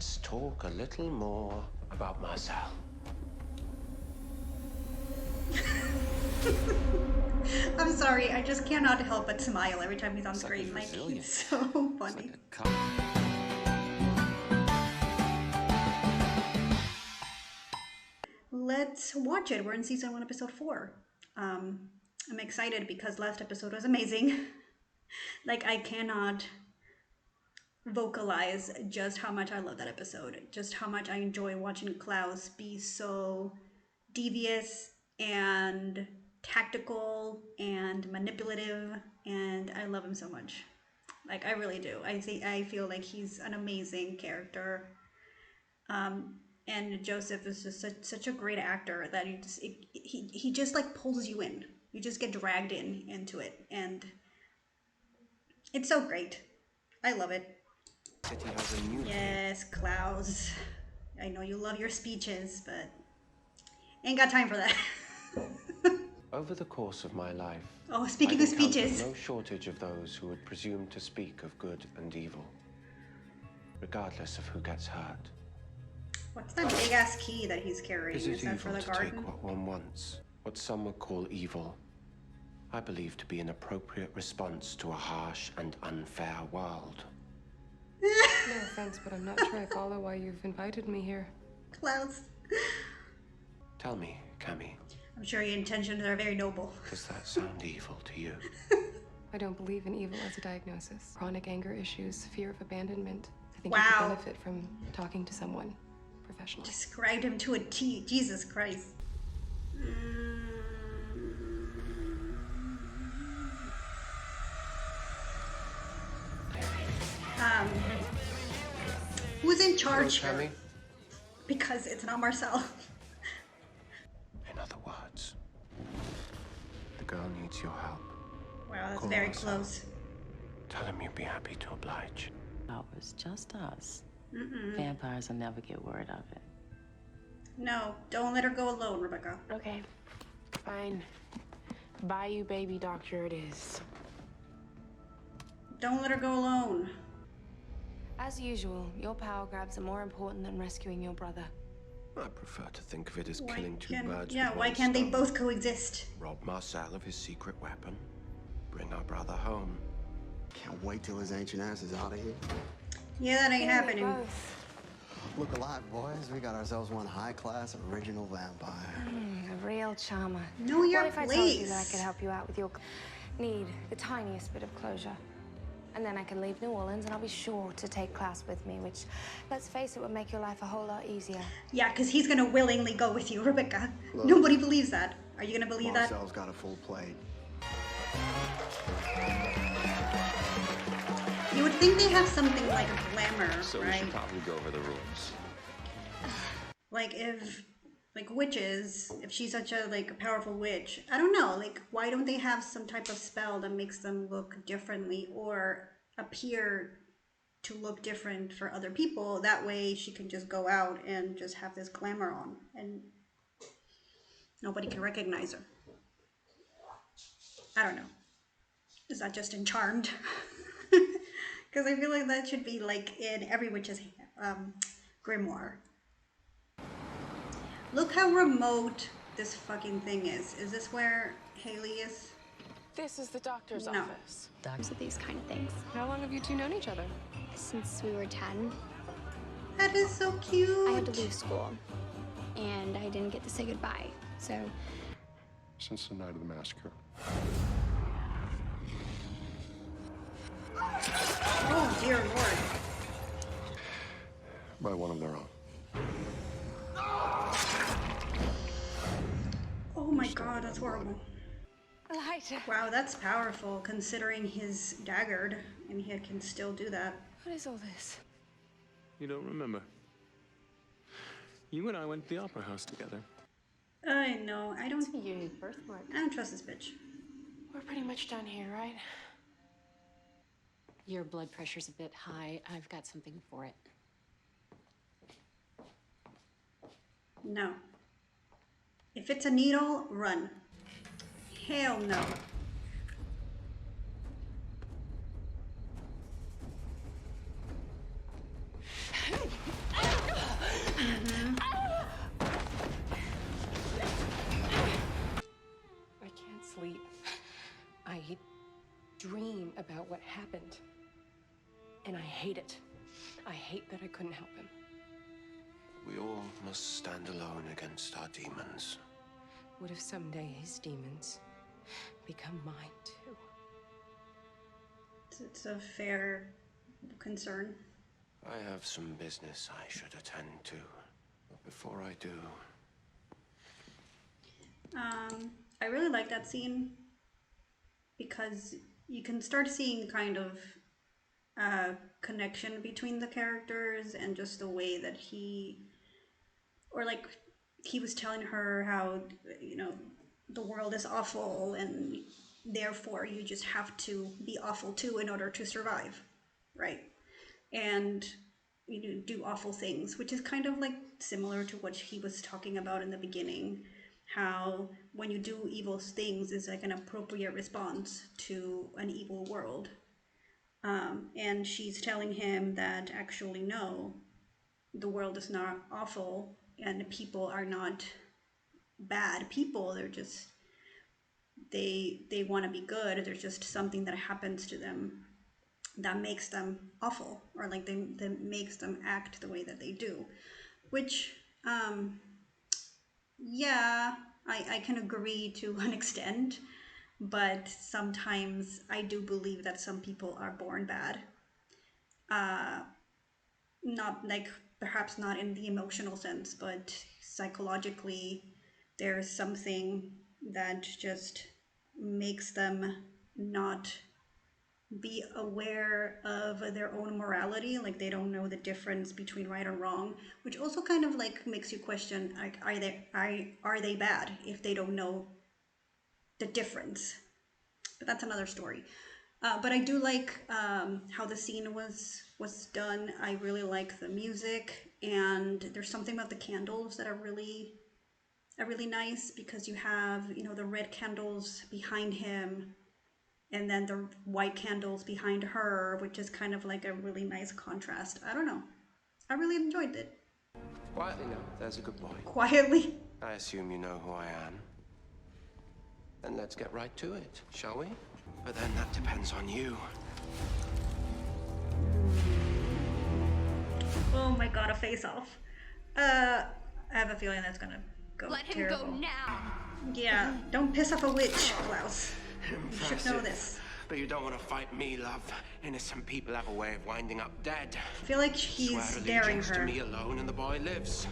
let's talk a little more about Marcel. I'm sorry, I just cannot help but smile every time he's on screen. Like, he's so funny. Let's watch it. We're in season 1, episode 4. I'm excited because last episode was amazing. Like, I cannot vocalize just how much I love that episode. Just how much I enjoy watching Klaus be so devious and tactical and manipulative, and I love him so much. Like, I really do. I feel like he's an amazing character. And Joseph is just such a great actor that he just like pulls you in. You just get dragged into it, and it's so great. I love it. Yes, Klaus. I know you love your speeches, but ain't got time for that. Over the course of my life, oh, speaking of speeches, no shortage of those who would presume to speak of good and evil, regardless of who gets hurt. What's that big ass key that he's carrying? Is that for the to garden? Take what one wants, what some would call evil, I believe to be an appropriate response to a harsh and unfair world. No offense, but I'm not sure I follow why you've invited me here. Klaus. Tell me, Camille. I'm sure your intentions are very noble. Does that sound evil to you? I don't believe in evil as a diagnosis. Chronic anger issues, fear of abandonment. I think wow. you could benefit from talking to someone professional. Described him to a T. Jesus Christ. Who's in charge here? Because it's not Marcel. In other words, the girl needs your help. Wow, that's Call very Marcel. close. Tell him you'd be happy to oblige. Oh, it's just us. Vampires will never get word of it. No, don't let her go alone, Rebecca. Okay, fine. Bayou baby doctor it is. Don't let her go alone. As usual, your power grabs are more important than rescuing your brother. I prefer to think of it as killing two birds Yeah, with why one can't they stone. both coexist? Rob Marcel of his secret weapon. Bring our brother home. Can't wait till his ancient ass is out of here. Yeah, that ain't happening. Look alive, boys. We got ourselves one high-class original vampire. A real charmer. Know your what if I told you that I place. could help you out with your need, the tiniest bit of closure? And then I can leave New Orleans and I'll be sure to take Klaus with me, which, let's face it, would make your life a whole lot easier. Yeah, because he's gonna willingly go with you, Rebecca. Look, nobody believes that. Are you gonna believe that? Marcel's got a full plate. You would think they have something like a glamour, So right? we should probably go over the rules. Like if, like witches, if she's such a like a powerful witch, I don't know. Like why don't they have some type of spell that makes them look differently or appear to look different for other people? That way she can just go out and just have this glamour on, and nobody can recognize her. I don't know. Is that just in Charmed? Because I feel like that should be like in every witch's grimoire. Look how remote this fucking thing is. Is this where Hayley is? This is the doctor's No. office. Dogs are these kind of things. How long have you two known each other? Since we were 10, That is so cute. I had to leave school, and I didn't get to say goodbye. So, Since the night of the massacre. Oh dear lord. By one of their own. Oh my god, that's horrible. Lighter. Wow, that's powerful considering he's daggered and he can still do that. What is all this? You don't remember? You and I went to the opera house together. I know. I don't Unique birthmark. I don't trust this bitch. We're pretty much done here, right? Your blood pressure's a bit high. I've got something for it. No. If it's a needle, run. Hell no. And I hate it. I hate that I couldn't help him. We all must stand alone against our demons. What if someday his demons become mine too? It's a fair concern. I have some business I should attend to. But before I do... I really like that scene because you can start seeing kind of a connection between the characters and just the way that he was telling her how, you know, the world is awful and therefore you just have to be awful too in order to survive, right? And you do awful things, which is kind of like similar to what he was talking about in the beginning, how when you do evil things is like an appropriate response to an evil world. And she's telling him that actually no, the world is not awful and people are not bad people. They're just, they want to be good. There's just something that happens to them that makes them awful, or like that makes them act the way that they do, which yeah, I can agree to an extent, but sometimes I do believe that some people are born bad. Not like, perhaps not in the emotional sense, but psychologically there's something that just makes them not be aware of their own morality, like they don't know the difference between right or wrong, which also kind of like makes you question, like, are they bad if they don't know the difference? But that's another story. But I do like how the scene was done. I really like the music, and there's something about the candles that are really nice, because you have, you know, the red candles behind him and then the white candles behind her, which is kind of like a really nice contrast. I don't know. I really enjoyed it. Quietly now, there's a good boy. Quietly. I assume you know who I am. Then let's get right to it, shall we? But then that depends on you. Oh my god, a face-off. I have a feeling that's gonna go Let him terrible. go now. Yeah, don't piss off a witch, Klaus. You should know this. But you don't want to fight me, love. Innocent people have a way of winding up dead. I feel like he's Swear daring allegiance her. to me alone and the boy lives.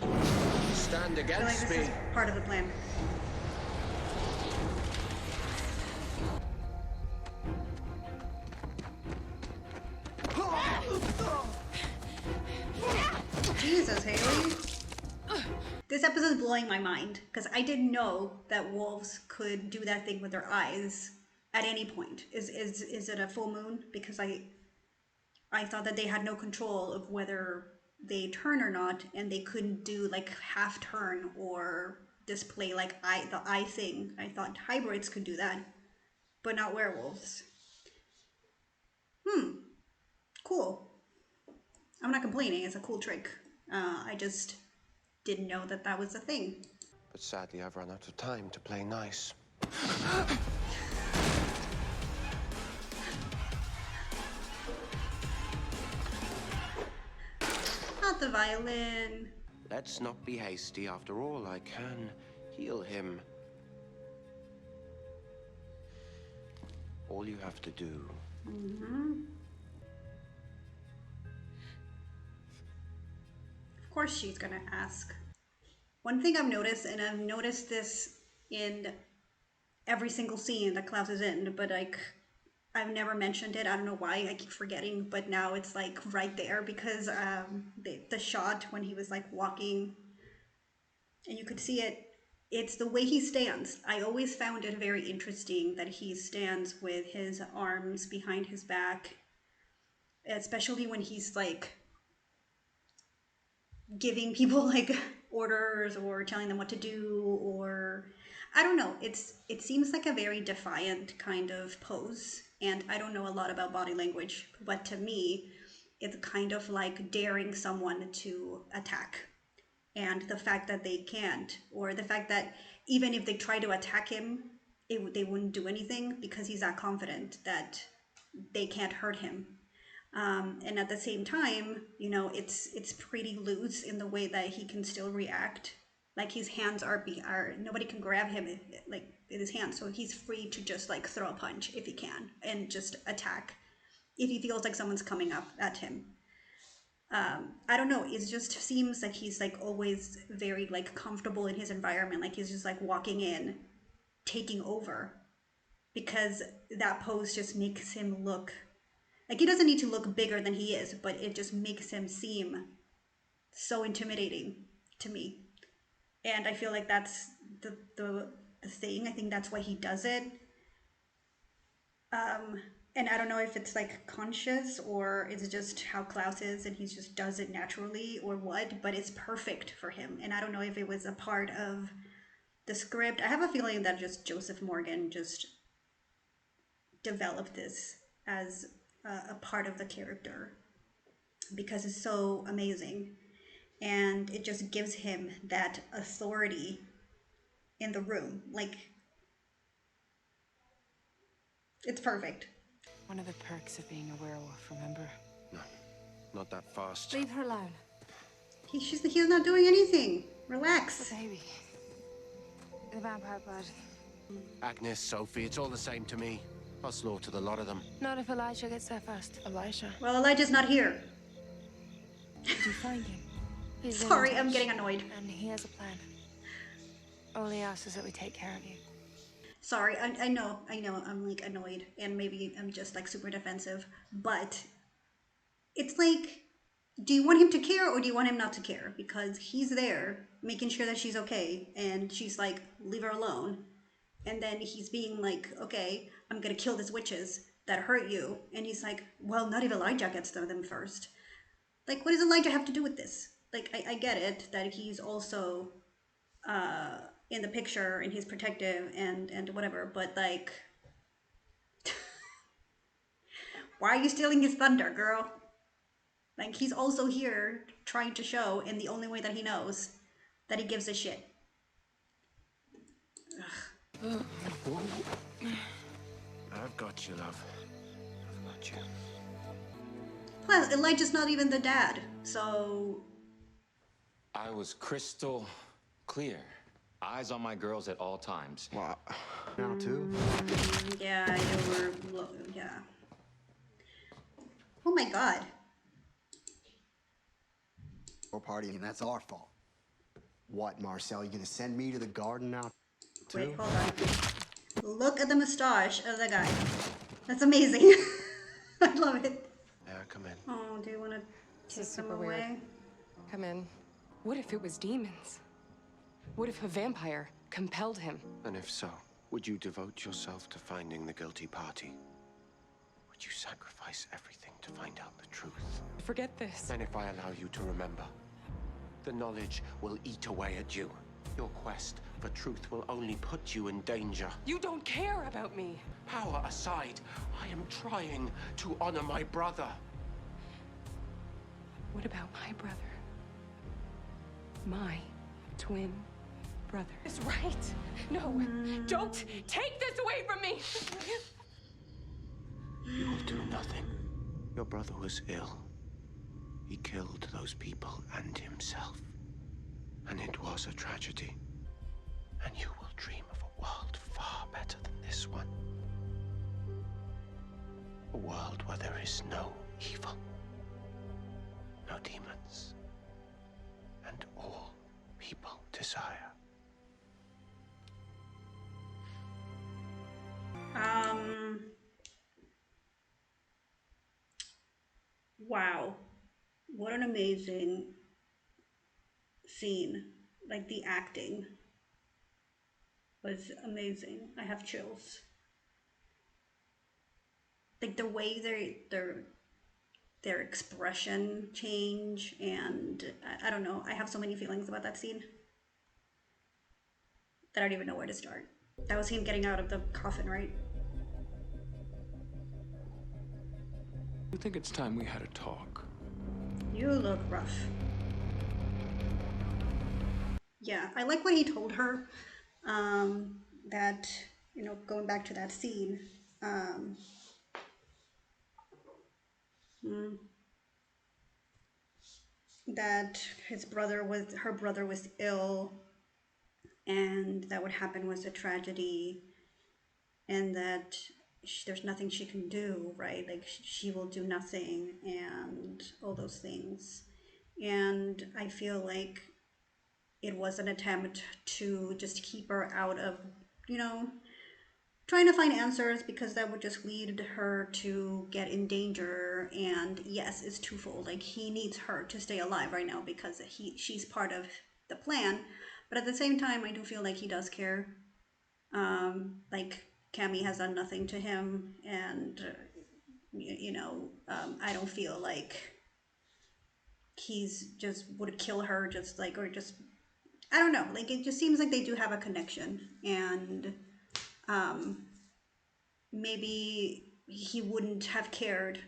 Stand I feel like against this me. is part of the plan. Jesus, Hayley. This episode is blowing my mind, because I didn't know that wolves could do that thing with their eyes at any point. Is it a full moon? Because I thought that they had no control of whether they turn or not, and they couldn't do like half turn or display like the eye thing. I thought hybrids could do that, but not werewolves. Cool. I'm not complaining, it's a cool trick. I just didn't know that that was a thing. But sadly, I've run out of time to play nice. Not the violin. Let's not be hasty. After all, I can heal him. All you have to do. Of course she's gonna ask. One thing I've noticed, and I've noticed this in every single scene that Klaus is in, but like I've never mentioned it. I don't know why, I keep forgetting, but now it's like right there, because the shot when he was like walking and you could see it, it's the way he stands. I always found it very interesting that he stands with his arms behind his back, especially when he's like giving people like orders or telling them what to do, or I don't know, it seems like a very defiant kind of pose. And I don't know a lot about body language, but to me it's kind of like daring someone to attack. And the fact that they can't, or the fact that even if they try to attack him, they wouldn't do anything, because he's that confident that they can't hurt him. And at the same time, you know, it's pretty loose in the way that he can still react. Like his hands are nobody can grab him like in his hands, so he's free to just like throw a punch if he can and just attack if he feels like someone's coming up at him. I don't know. It just seems like he's like always very like comfortable in his environment. Like he's just like walking in, taking over, because that pose just makes him look like he doesn't need to look bigger than he is, but it just makes him seem so intimidating to me. And I feel like that's the thing. I think that's why he does it. And I don't know if it's like conscious or it's just how Klaus is and he just does it naturally or what, but it's perfect for him. And I don't know if it was a part of the script. I have a feeling that just Joseph Morgan just developed this as a part of the character because it's so amazing. And it just gives him that authority in the room. Like, it's perfect. One of the perks of being a werewolf, remember? No, not that fast. Leave her alone. He's not doing anything. Relax. The baby. The vampire blood. Agnes, Sophie, it's all the same to me. I'll slaughter the lot of them. Not if Elijah gets there first. Elijah. Well, Elijah's not here. Did you find him? He's Sorry, I'm getting annoyed. And he has a plan. All he asks is that we take care of you. Sorry, I know, I'm like annoyed, and maybe I'm just like super defensive, but it's like, do you want him to care or do you want him not to care? Because he's there making sure that she's okay, and she's like, leave her alone. And then he's being like, okay, I'm gonna kill these witches that hurt you. And he's like, well, not if Elijah gets to them first. Like, what does Elijah have to do with this? Like, I get it that he's also in the picture and he's protective and whatever, but like, why are you stealing his thunder, girl? Like, he's also here trying to show in the only way that he knows that he gives a shit. I've got you, love. I've got you. Plus, Elijah's not even the dad, so... I was crystal clear. Eyes on my girls at all times. Wow. Now too? Yeah, yeah. Oh my god. We're partying, that's our fault. What, Marcel, you gonna send me to the garden now too? Wait, hold on. Look at the mustache of the guy. That's amazing. I love it. Yeah, come in. Oh, do you want to take them away? Weird. Come in. What if it was demons? What if a vampire compelled him? And if so, would you devote yourself to finding the guilty party? Would you sacrifice everything to find out the truth? Forget this. And if I allow you to remember, the knowledge will eat away at you. Your quest for truth will only put you in danger. You don't care about me. Power aside, I am trying to honor my brother. What about my brother? My twin brother. Is right. No, don't take this away from me. You will do nothing. Your brother was ill. He killed those people and himself. And it was a tragedy. And you will dream of a world far better than this one. A world where there is no evil, no demons, and all people desire. Wow. What an amazing scene. Like, the acting was amazing. I have chills. Like, the way their expression change, and I don't know. I have so many feelings about that scene that I don't even know where to start. That was him getting out of the coffin, right? I think it's time we had a talk. You look rough. Yeah, I like what he told her, that, you know, going back to that scene, Mm. That her brother was ill, and that what happened was a tragedy, and that there's nothing she can do, right? Like she will do nothing, and all those things. And I feel like it was an attempt to just keep her out of, you know, trying to find answers, because that would just lead her to get in danger. And yes, it's twofold. Like he needs her to stay alive right now because she's part of the plan, but at the same time I do feel like he does care. Like Camille has done nothing to him, and I don't feel like he's just would kill her, just like, or just, I don't know, like it just seems like they do have a connection. And maybe he wouldn't have cared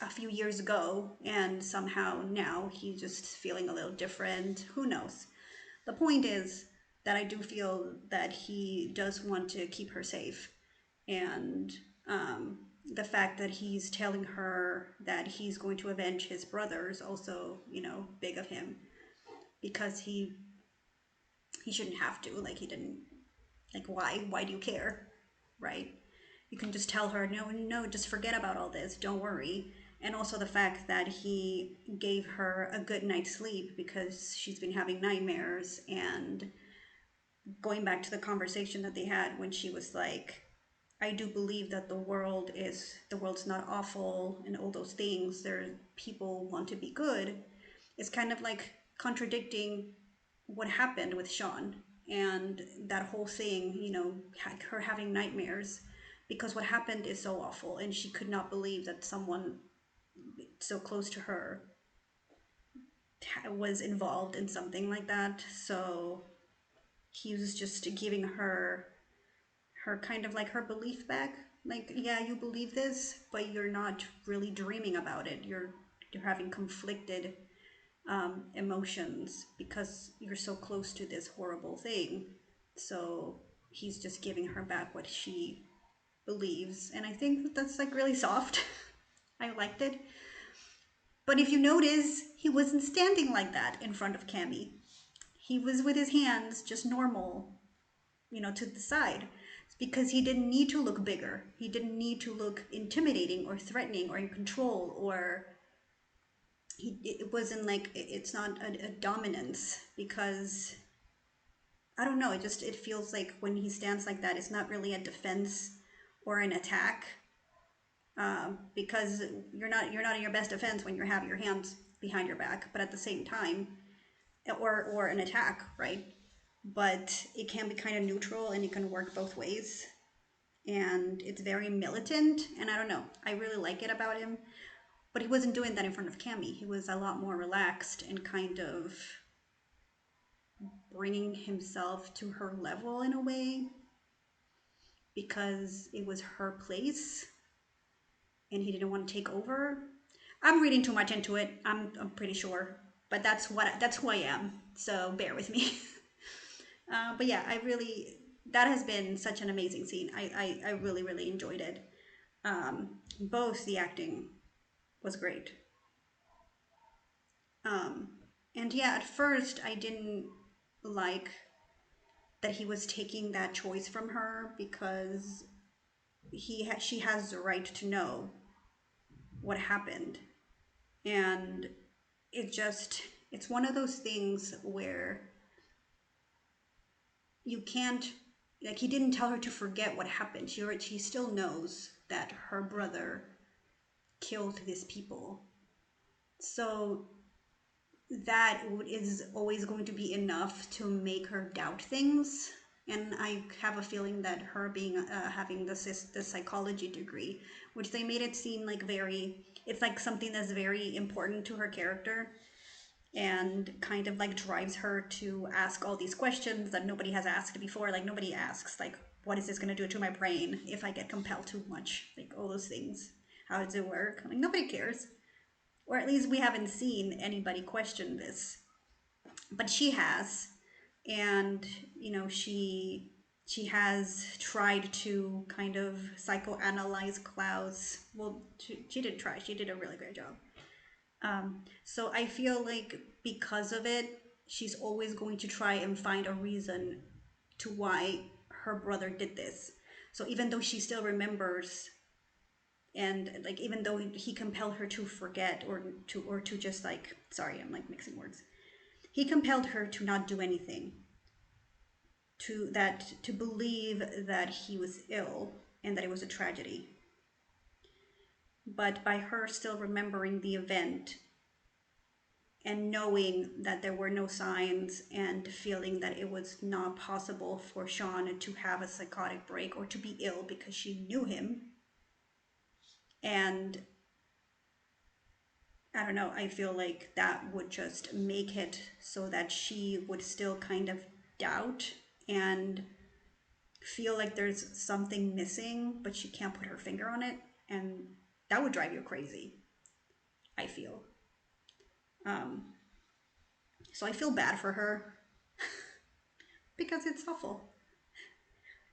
a few years ago, and somehow now he's just feeling a little different. Who knows? The point is that I do feel that he does want to keep her safe. And the fact that he's telling her that he's going to avenge his brother is also, big of him, because he shouldn't have to. Like, he didn't, like, why do you care, right? You can just tell her, no, just forget about all this, don't worry. And also the fact that he gave her a good night's sleep, because she's been having nightmares. And going back to the conversation that they had when she was like, I do believe that the world's not awful and all those things. People want to be good. It's kind of like contradicting what happened with Sean and that whole thing, her having nightmares because what happened is so awful, and she could not believe that someone so close to her was involved in something like that. So he was just giving her kind of like her belief back. Like, yeah, you believe this, but you're not really dreaming about it. You're having conflicted emotions because you're so close to this horrible thing. So he's just giving her back what she believes, and I think that's like really soft. I liked it. But if you notice, he wasn't standing like that in front of Camille. He was with his hands just normal, to the side, because he didn't need to look bigger. He didn't need to look intimidating or threatening or in control, or it wasn't like, it's not a dominance, because I don't know, it feels like when he stands like that, it's not really a defense or an attack, because you're not in your best defense when you have your hands behind your back, but at the same time, or an attack, right? But it can be kind of neutral, and it can work both ways. And it's very militant, and I don't know, I really like it about him. But he wasn't doing that in front of Camille. He was a lot more relaxed and kind of bringing himself to her level in a way, because it was her place and he didn't want to take over. I'm reading too much into it, I'm pretty sure, but that's who I am, so bear with me. But yeah, that has been such an amazing scene. I really, really enjoyed it. Both the acting was great. And yeah, at first I didn't like that he was taking that choice from her, because she has the right to know what happened. And it's one of those things where you can't, like, he didn't tell her to forget what happened. She still knows that her brother killed these people. So that is always going to be enough to make her doubt things. And I have a feeling that her having this psychology degree, which they made it seem like it's like something that's very important to her character, and kind of like drives her to ask all these questions that nobody has asked before. Like, nobody asks, like, what is this going to do to my brain if I get compelled too much? Like, all those things. How does it work? Like, nobody cares. Or at least we haven't seen anybody question this. But she has. And, she she has tried to kind of psychoanalyze Klaus. Well, she didn't try. She did a really great job. So I feel like because of it, she's always going to try and find a reason to why her brother did this. So even though she still remembers, and like even though he compelled her to forget or to just like, sorry, I'm like mixing words. He compelled her to not do anything, to believe that he was ill and that it was a tragedy. But by her still remembering the event and knowing that there were no signs and feeling that it was not possible for Sean to have a psychotic break or to be ill because she knew him. And I don't know, I feel like that would just make it so that she would still kind of doubt and feel like there's something missing, but she can't put her finger on it. And that would drive you crazy, I feel. So I feel bad for her because it's awful.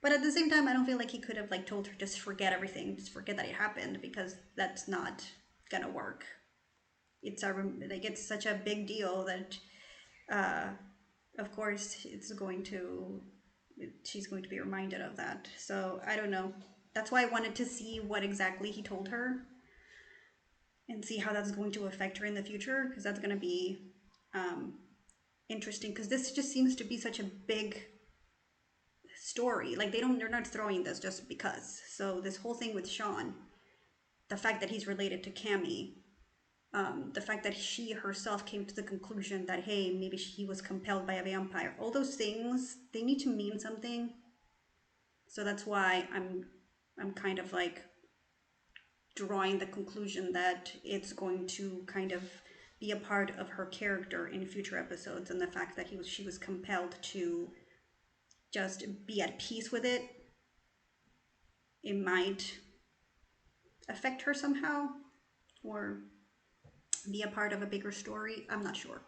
But at the same time, I don't feel like he could have like told her just forget everything, just forget that it happened, because that's not gonna work. It's such a big deal that, of course, she's going to be reminded of that. So I don't know. That's why I wanted to see what exactly he told her and see how that's going to affect her in the future, because that's going to be interesting, because this just seems to be such a big story. Like they're not throwing this just because. So this whole thing with Sean, the fact that he's related to Camille, the fact that she herself came to the conclusion that, hey, maybe he was compelled by a vampire, all those things, they need to mean something. So that's why I'm kind of like drawing the conclusion that it's going to kind of be a part of her character in future episodes, and the fact that she was compelled to just be at peace with it, it might affect her somehow or be a part of a bigger story. I'm not sure.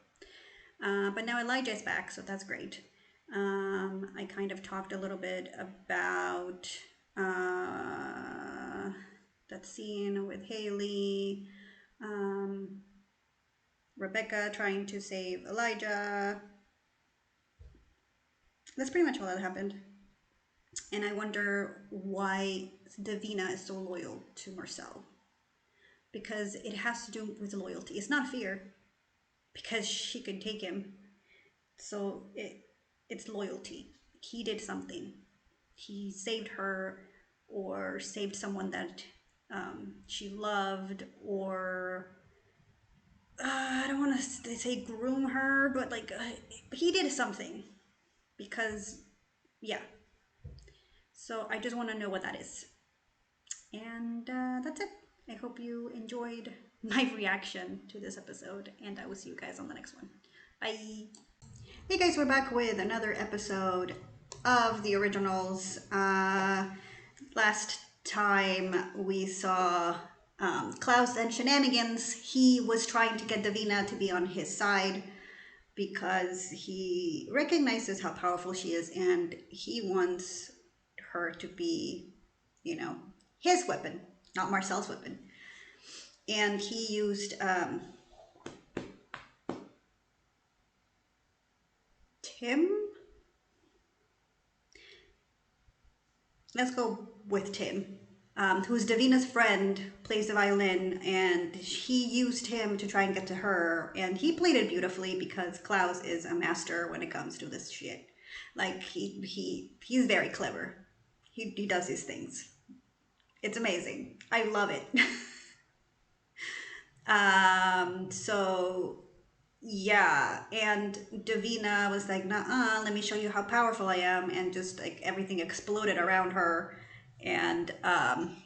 But now Elijah is back, so that's great. I kind of talked a little bit about that scene with Hayley, Rebecca trying to save Elijah. That's pretty much all that happened. And I wonder why Davina is so loyal to Marcel. Because it has to do with loyalty. It's not fear, because she could take him. So it's loyalty. He did something. He saved her, or saved someone that she loved, or I don't want to say groom her, but like he did something. Because, yeah. So I just want to know what that is. And that's it. I hope you enjoyed my reaction to this episode, and I will see you guys on the next one. Bye! Hey guys, we're back with another episode of The Originals. Last time we saw Klaus and Shenanigans. He was trying to get Davina to be on his side because he recognizes how powerful she is, and he wants her to be, you know, his weapon, not Marcel's weapon. And he used Tim? Let's go with Tim, who's Davina's friend, plays the violin, and he used him to try and get to her, and he played it beautifully because Klaus is a master when it comes to this shit. Like, he's very clever. He does these things. It's amazing. I love it. So yeah, and Davina was like, nah, let me show you how powerful I am, and just like everything exploded around her, and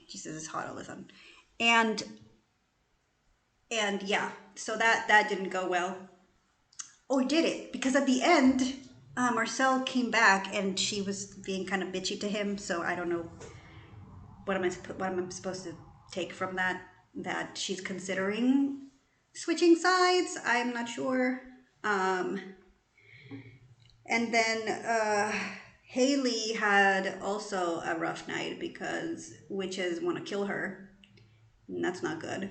Jesus, it's hot all of a sudden, and yeah, so that didn't go well. Or did it? Because at the end, Marcel came back and she was being kind of bitchy to him, so I don't know what am I supposed to take from that she's considering switching sides. I'm not sure. And then Hayley had also a rough night because witches want to kill her. And that's not good.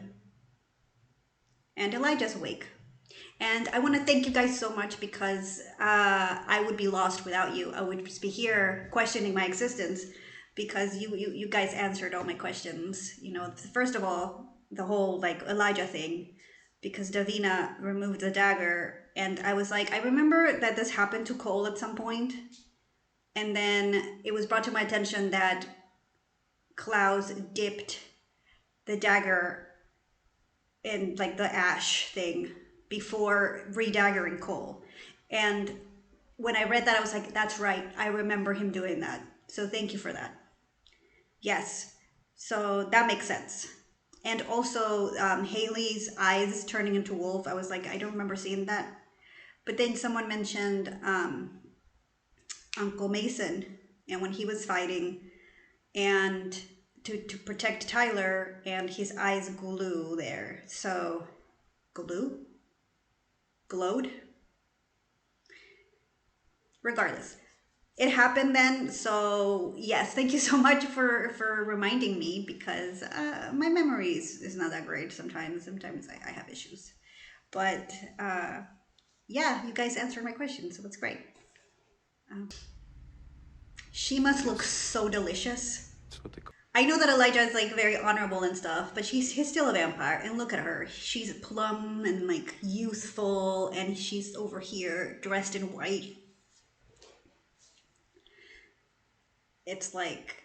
And Elijah's awake. And I want to thank you guys so much because I would be lost without you. I would just be here questioning my existence because you guys answered all my questions. You know, first of all, the whole like Elijah thing, because Davina removed the dagger, and I was like, I remember that this happened to Cole at some point, and then it was brought to my attention that Klaus dipped the dagger in like the ash thing before redaggering Cole. And when I read that, I was like, that's right. I remember him doing that. So thank you for that. Yes. So that makes sense. And also Hayley's eyes turning into wolf. I was like, I don't remember seeing that. But then someone mentioned Uncle Mason and when he was fighting and to protect Tyler and his eyes glue there. So glowed? Regardless, it happened then. So yes, thank you so much for reminding me because my memory is not that great sometimes. Sometimes I have issues. But yeah, you guys answered my questions, so that's great. She must look so delicious. I know that Elijah is like very honorable and stuff, but he's still a vampire. And look at her. She's plump and like youthful, and she's over here dressed in white. It's like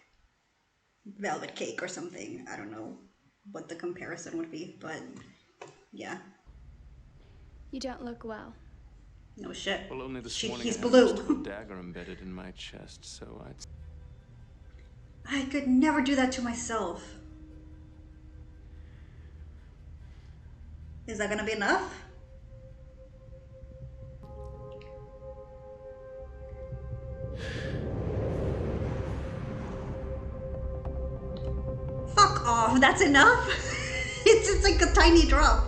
velvet cake or something. I don't know what the comparison would be, but yeah. You don't look well. No shit. Well, only this morning He's I had blue. a dagger embedded in my chest, so I could never do that to myself. Is that gonna be enough? Fuck off, that's enough? It's like a tiny drop.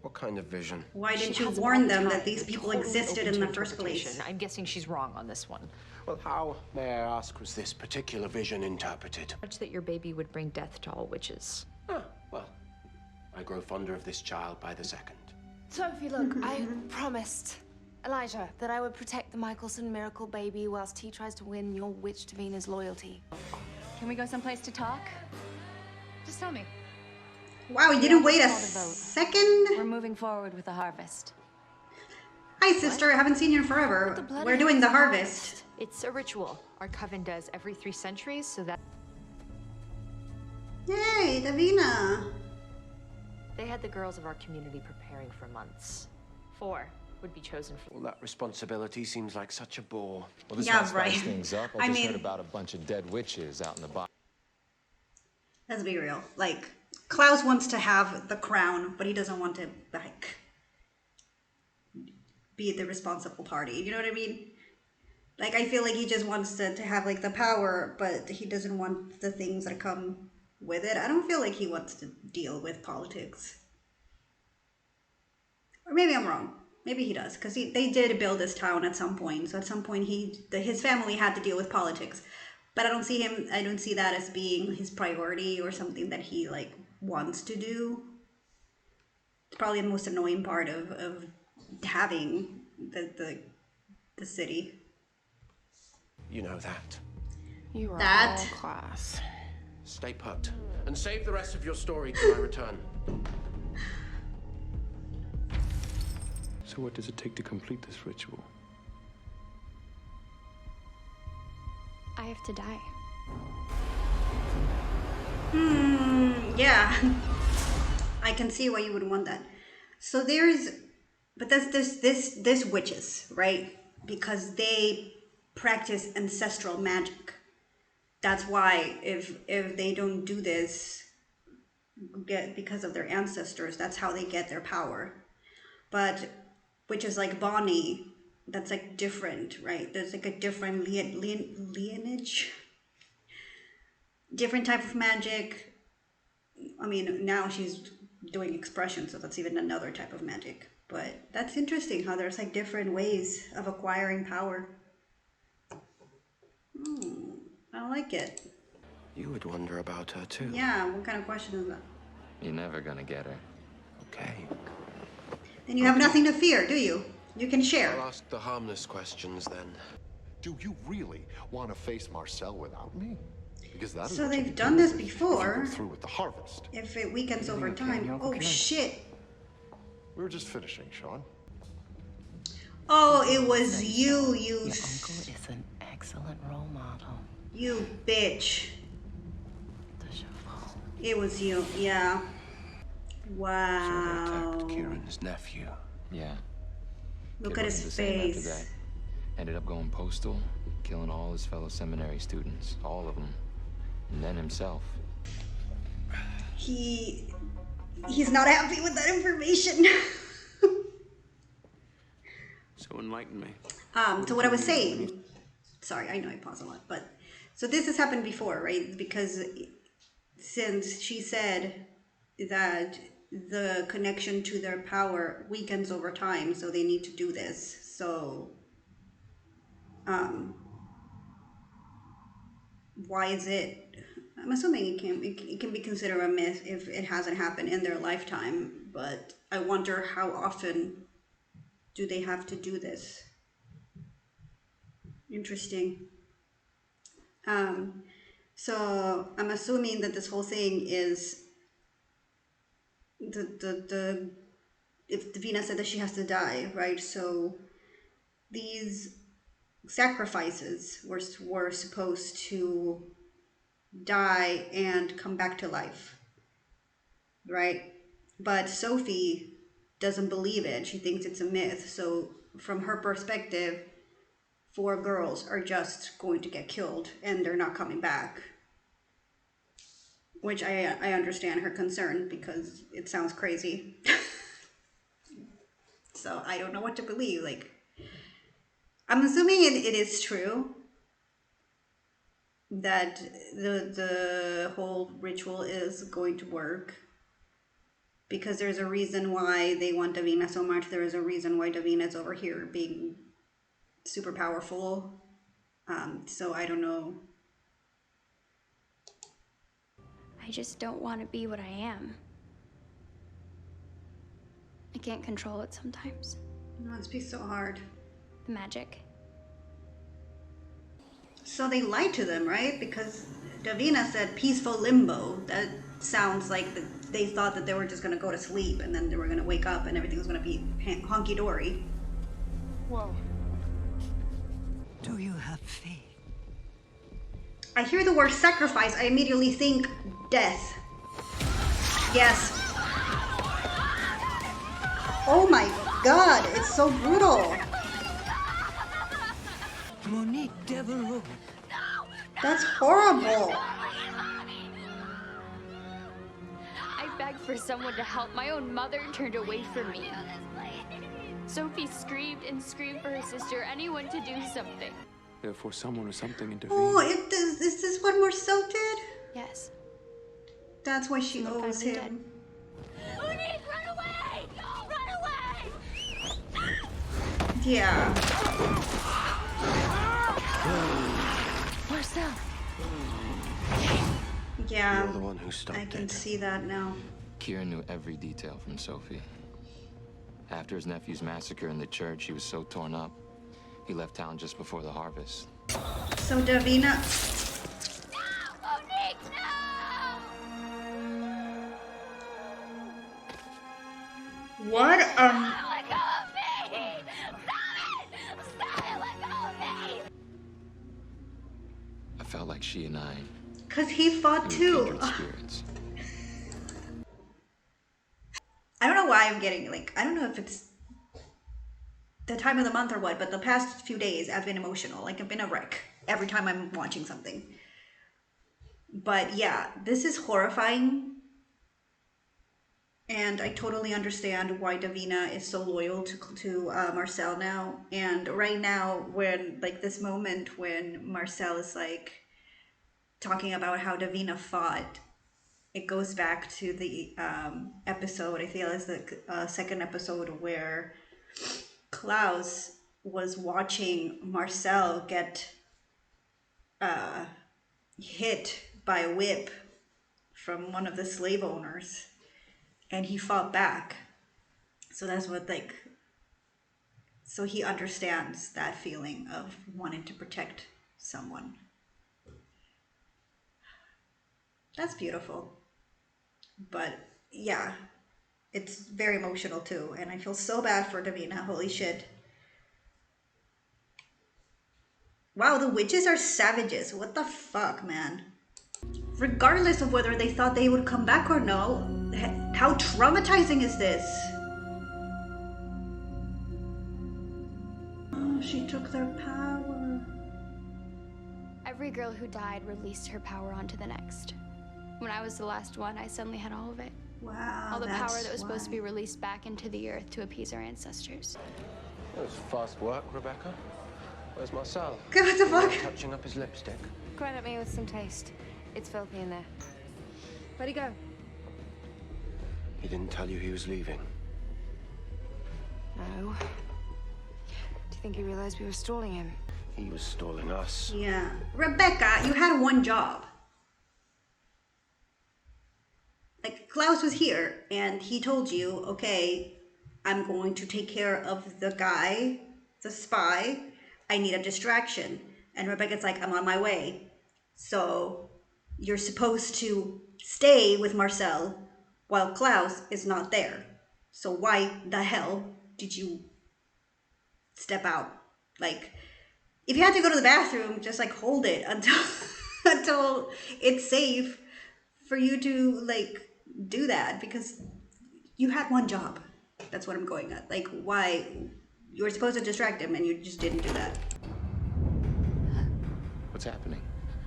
What kind of vision? Why didn't you warn them that these people existed in the first place? I'm guessing she's wrong on this one. Well, how, may I ask, was this particular vision interpreted? Much that your baby would bring death to all witches. Ah, well, I grow fonder of this child by the second. Sophie, look, I promised Elijah that I would protect the Michelson miracle baby whilst he tries to win your witch Davina's loyalty. Can we go someplace to talk? Just tell me. Wow, you didn't wait a second? We're moving forward with the harvest. Hi, sister. I haven't seen you in forever. We're doing the harvest. It's a ritual our coven does every 3 centuries, so that... Yay, Davina. They had the girls of our community preparing for months. 4 would be chosen for... Well, that responsibility seems like such a bore. Well, this Yeah, might spice right. things up. I just heard about a bunch of dead witches out in the box. Let's be real. Like, Klaus wants to have the crown, but he doesn't want to, like, be the responsible party. You know what I mean? Like, I feel like he just wants to have, like, the power, but he doesn't want the things that come with it. I don't feel like he wants to deal with politics. Or maybe I'm wrong. Maybe he does, because they did build this town at some point. So at some point, his family had to deal with politics. But I don't see that as being his priority or something that he, like, wants to do. It's probably the most annoying part of having the city. You know that. You are That- all class. Stay put. And save the rest of your story till I return. So what does it take to complete this ritual? I have to die. Yeah. I can see why you would want that. So there's witches, right? Because they practice ancestral magic. That's why if they don't do this because of their ancestors, that's how they get their power. But witches like Bonnie, that's like different, right? There's like a different lineage, different type of magic. I mean, now she's doing expression, so that's even another type of magic. But that's interesting how there's like different ways of acquiring power. I like it. You would wonder about her too. Yeah, what kind of question is that? You're never gonna get her. Okay. Then you have nothing to fear, do you? You can share. I'll ask the harmless questions then. Do you really want to face Marcel without me? Because that is So what you'll they've be done doing this if you before. go through with the harvest. If it weakens over time. Oh shit. We were just finishing, Sean. Oh, it was you, you. Your uncle is an excellent role model. You bitch. It was you, yeah. Wow. So they attacked Kieran's nephew. Yeah. Look Kid at wasn't his the same after face. that. Ended up going postal, killing all his fellow seminary students, all of them, and then himself. He's not happy with that information. So enlighten me. So what I was saying, sorry, I know I pause a lot, but so this has happened before, right? Because since she said that the connection to their power weakens over time, so they need to do this. So, why is it? I'm assuming it can be considered a myth if it hasn't happened in their lifetime, but I wonder how often do they have to do this? Interesting. So I'm assuming that this whole thing is the if Davina said that she has to die, right? So these sacrifices were supposed to die and come back to life, right? But Sophie doesn't believe it. She thinks it's a myth. So from her perspective, 4 girls are just going to get killed and they're not coming back. Which I understand her concern because it sounds crazy. So I don't know what to believe. Like, I'm assuming it is true that the whole ritual is going to work. Because there's a reason why they want Davina so much. There is a reason why Davina's over here being super powerful. So I don't know. I just don't want to be what I am. I can't control it sometimes. It must be so hard. The magic. So they lied to them, right? Because Davina said peaceful limbo. That sounds like they thought that they were just going to go to sleep and then they were going to wake up and everything was going to be honky-dory. Whoa. Do you have faith? I hear the word sacrifice. I immediately think death. Yes. Oh my god, it's so brutal. Monique Devereaux. That's horrible. I begged for someone to help. My own mother turned away from me. Sophie screamed and screamed for her sister, anyone to do something. Therefore, someone or something intervened. Oh, is this what Marcel did? Yes. That's why she owes him. Monique, run away! Run away! Yeah. Marcel. Yeah. You're the one who stopped I can it. see that now. Kieran knew every detail from Sophie. After his nephew's massacre in the church, he was so torn up, he left town just before the harvest. So Davina. Monique, no! What? Let go of me! Stop it! Stop it! Let go of me! I felt like she and I Cause he fought were too. kindred spirits. I don't know why I'm getting I don't know if it's the time of the month or what, but the past few days I've been emotional. Like I've been a wreck every time I'm watching something. But yeah, this is horrifying. And I totally understand why Davina is so loyal to Marcel now. And right now, when this moment when Marcel is talking about how Davina fought, it goes back to the episode, I feel it's the second episode where Klaus was watching Marcel get hit by a whip from one of the slave owners, and he fought back. So that's what, like, so he understands that feeling of wanting to protect someone. That's beautiful. But yeah, it's very emotional too, and I feel so bad for Davina. Holy shit. Wow, the witches are savages. What the fuck, man? Regardless of whether they thought they would come back or no, how traumatizing is this? Oh, she took their power. Every girl who died released her power onto the next. When I was the last one, I suddenly had all of it. Wow, all the that's power that was supposed to why. be released back into the earth to appease our ancestors. That was fast work, Rebecca. Where's Marcel? What the fuck? Touching up his lipstick. Credit me with some taste. It's filthy in there. Where'd he go? He didn't tell you he was leaving. No. Do you think he realized we were stalling him? He was stalling us. Yeah. Rebecca, you had one job. Like, Klaus was here, and he told you, okay, I'm going to take care of the guy, the spy. I need a distraction. And Rebecca's like, I'm on my way. So you're supposed to stay with Marcel while Klaus is not there. So why the hell did you step out? Like, if you had to go to the bathroom, just like hold it until until it's safe for you to like do that, because you had one job. That's what I'm going at. Like, why you were supposed to distract him and you just didn't do that. What's happening?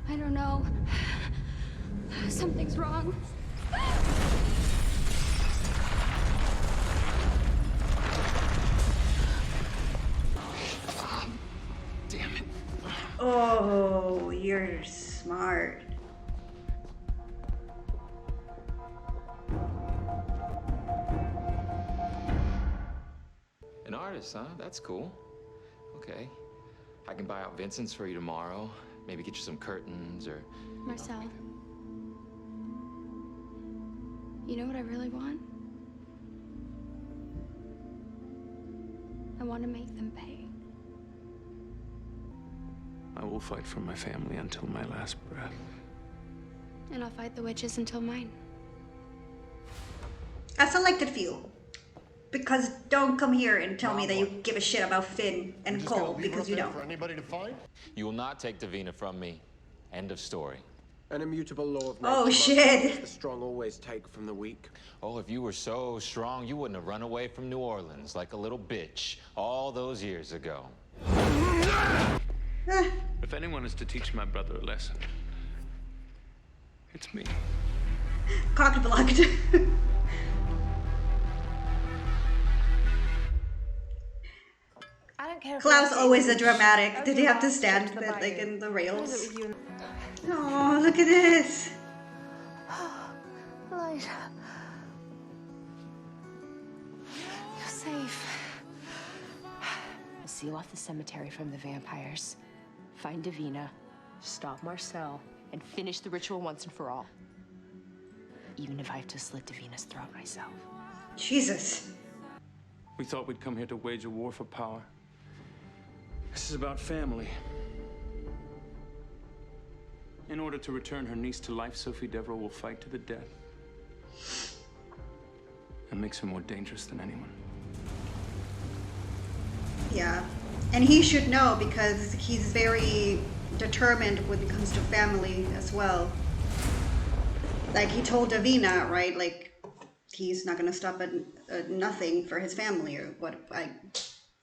I don't know. Something's wrong. Damn it. Oh, you're smart. An artist, huh? That's cool. Okay. I can buy out Vincent's for you tomorrow. Maybe get you some curtains or... Marcel, you know what I really want? I want to make them pay. I will fight for my family until my last breath. And I'll fight the witches until mine. That's elected few. Because don't come here and tell me that you give a shit about Finn and Cole, because you don't. For anybody to find? You will not take Davina from me. End of story. An immutable law of Oh, nature, shit. Marcel, the strong always take from the weak. Oh, if you were so strong, you wouldn't have run away from New Orleans like a little bitch all those years ago. If anyone is to teach my brother a lesson, it's me. Cocked blocked. I don't care. Klaus always a dramatic. Did he have to stand like in the rails? Oh, look at this. Light. You're safe. We'll seal off the cemetery from the vampires, find Davina, stop Marcel, and finish the ritual once and for all. Even if I have to slit Davina's throat myself. Jesus. We thought we'd come here to wage a war for power. This is about family. In order to return her niece to life, Sophie Devereux will fight to the death. That makes her more dangerous than anyone. Yeah. And he should know, because he's very determined when it comes to family as well. Like, he told Davina, right? Like, he's not gonna stop at nothing for his family, or what.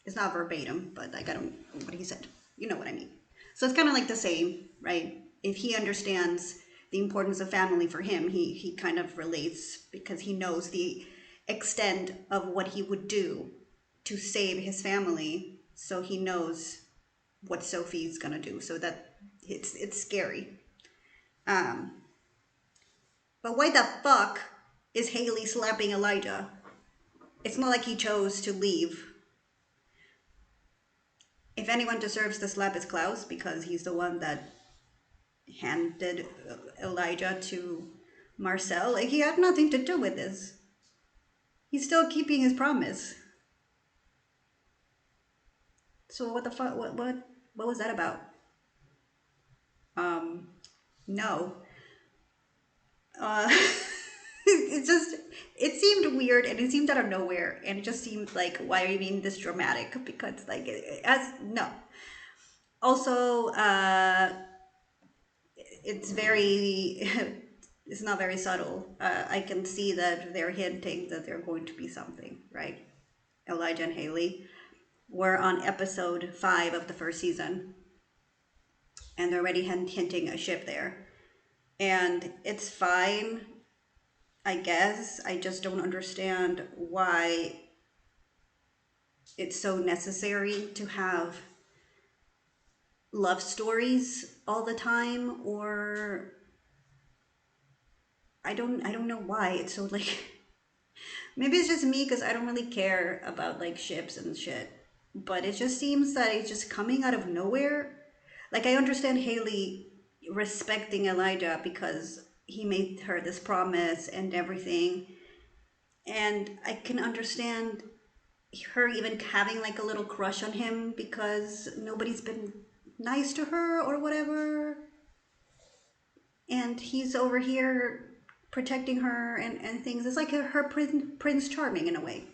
It's not verbatim, but like, I don't know what he said. You know what I mean. So it's kind of like the same, right? If he understands the importance of family for him, he kind of relates, because he knows the extent of what he would do to save his family. So he knows what Sophie's gonna do. So that it's scary. But why the fuck is Hayley slapping Elijah? It's not like he chose to leave. If anyone deserves the slap, it's Klaus, because he's the one that handed Elijah to Marcel. Like, he had nothing to do with this. He's still keeping his promise. So what the fuck? What was that about? No. It seemed weird, and it seemed out of nowhere, and it just seemed like, why are you being this dramatic? Because like, no. Also, it's very, it's not very subtle. I can see that they're hinting that they're going to be something, right? Elijah and Hayley. We're on episode 5 of the first season, and they're already hinting a ship there. And it's fine, I guess. I just don't understand why it's so necessary to have love stories all the time, or I don't know why it's so like maybe it's just me because I don't really care about like ships and shit, but it just seems that it's just coming out of nowhere. Like, I understand Hayley respecting Elijah because he made her this promise and everything, and I can understand her even having like a little crush on him because nobody's been nice to her or whatever, and he's over here protecting her and things. It's like her Prince Charming in a way.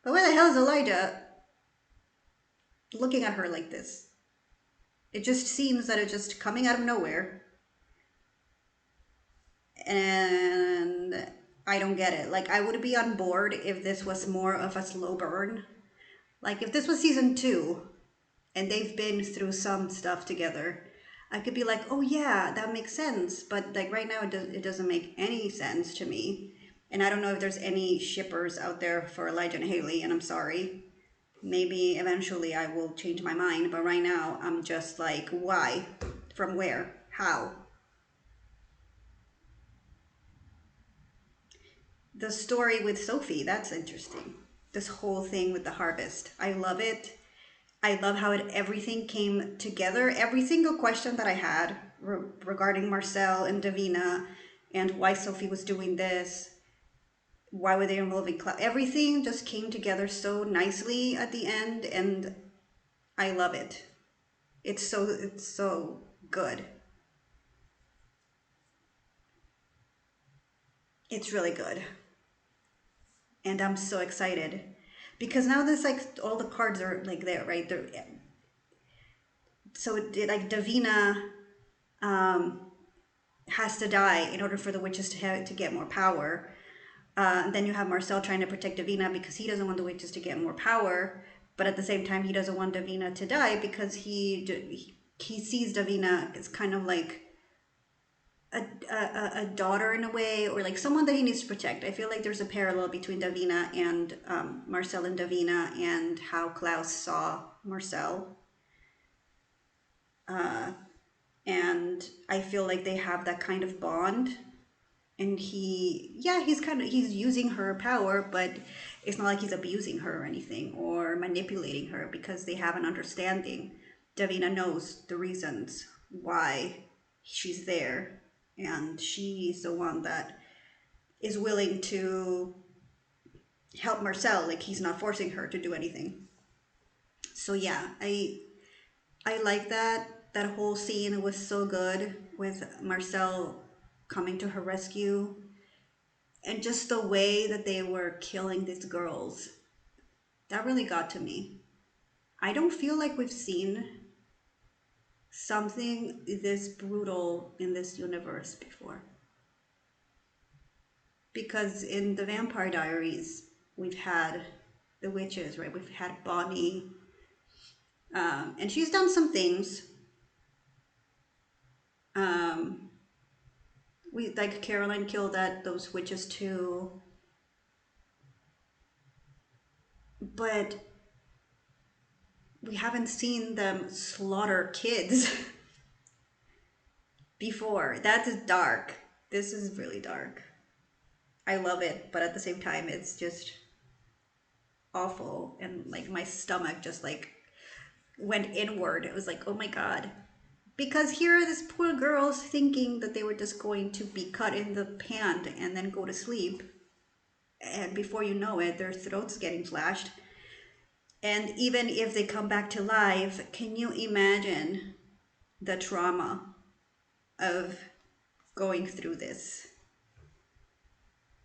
But why the hell is Elijah looking at her like this? It just seems that it's just coming out of nowhere. And I don't get it. Like, I would be on board if this was more of a slow burn. Like, if this was season 2 and they've been through some stuff together, I could be like, oh yeah, that makes sense. But like right now, it doesn't make any sense to me. And I don't know if there's any shippers out there for Elijah and Hayley, and I'm sorry. Maybe eventually I will change my mind, but right now I'm just like, why? From where? How? The story with Sophie, that's interesting. This whole thing with the harvest. I love it. I love how everything came together. Every single question that I had regarding Marcel and Davina and why Sophie was doing this, why were they involving Klaus, everything just came together so nicely at the end, and I love it. It's so good. It's really good. And I'm so excited because now there's like all the cards are like there, right? So like Davina has to die in order for the witches to get more power. Then you have Marcel trying to protect Davina because he doesn't want the witches to get more power, but at the same time he doesn't want Davina to die because he sees Davina as kind of like a daughter in a way, or like someone that he needs to protect. I feel like there's a parallel between Davina and Marcel and Davina, and how Klaus saw Marcel. And I feel like they have that kind of bond. And he's using her power, but it's not like he's abusing her or anything or manipulating her, because they have an understanding. Davina knows the reasons why she's there, and she's the one that is willing to help Marcel. Like, he's not forcing her to do anything. So yeah, I like that. That whole scene was so good with Marcel coming to her rescue, and just the way that they were killing these girls, that really got to me. I don't feel like we've seen something this brutal in this universe before, because in the Vampire Diaries we've had the witches, right? We've had Bonnie, and she's done some things. We like Caroline killed those witches too, but we haven't seen them slaughter kids before. That is dark. This is really dark. I love it, but at the same time it's just awful, and like my stomach just like went inward. It was like, oh my god, Because here are these poor girls thinking that they were just going to be cut in the hand and then go to sleep. And before you know it, their throats getting slashed. And even if they come back to life, can you imagine the trauma of going through this?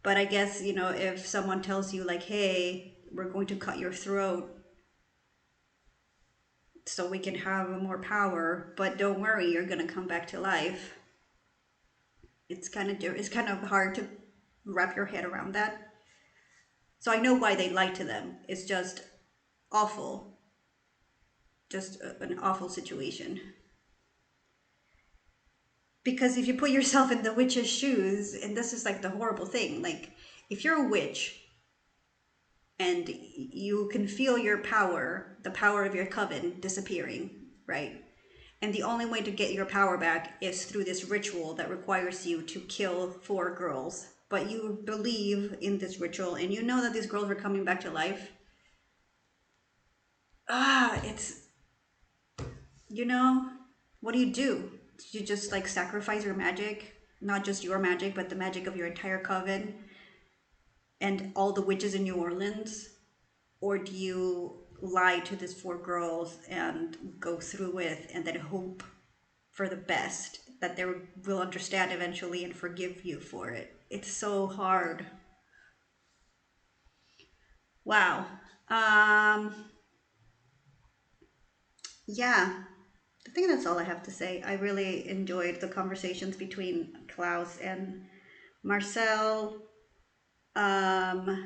But I guess, you know, if someone tells you like, hey, we're going to cut your throat so we can have more power, but don't worry, you're gonna come back to life. It's kind of hard to wrap your head around that. So I know why they lied to them. It's just awful. Just an awful situation. Because if you put yourself in the witch's shoes, and this is like the horrible thing, like if you're a witch and you can feel your power, the power of your coven disappearing, right? And the only way to get your power back is through this ritual that requires you to kill 4 girls. But you believe in this ritual and you know that these girls are coming back to life. It's, you know, what do? You just like sacrifice your magic, not just your magic, but the magic of your entire coven and all the witches in New Orleans? Or do you lie to these 4 girls and go through with and then hope for the best, that they will understand eventually and forgive you for it? It's so hard. Wow. Yeah, I think that's all I have to say. I really enjoyed the conversations between Klaus and Marcel, and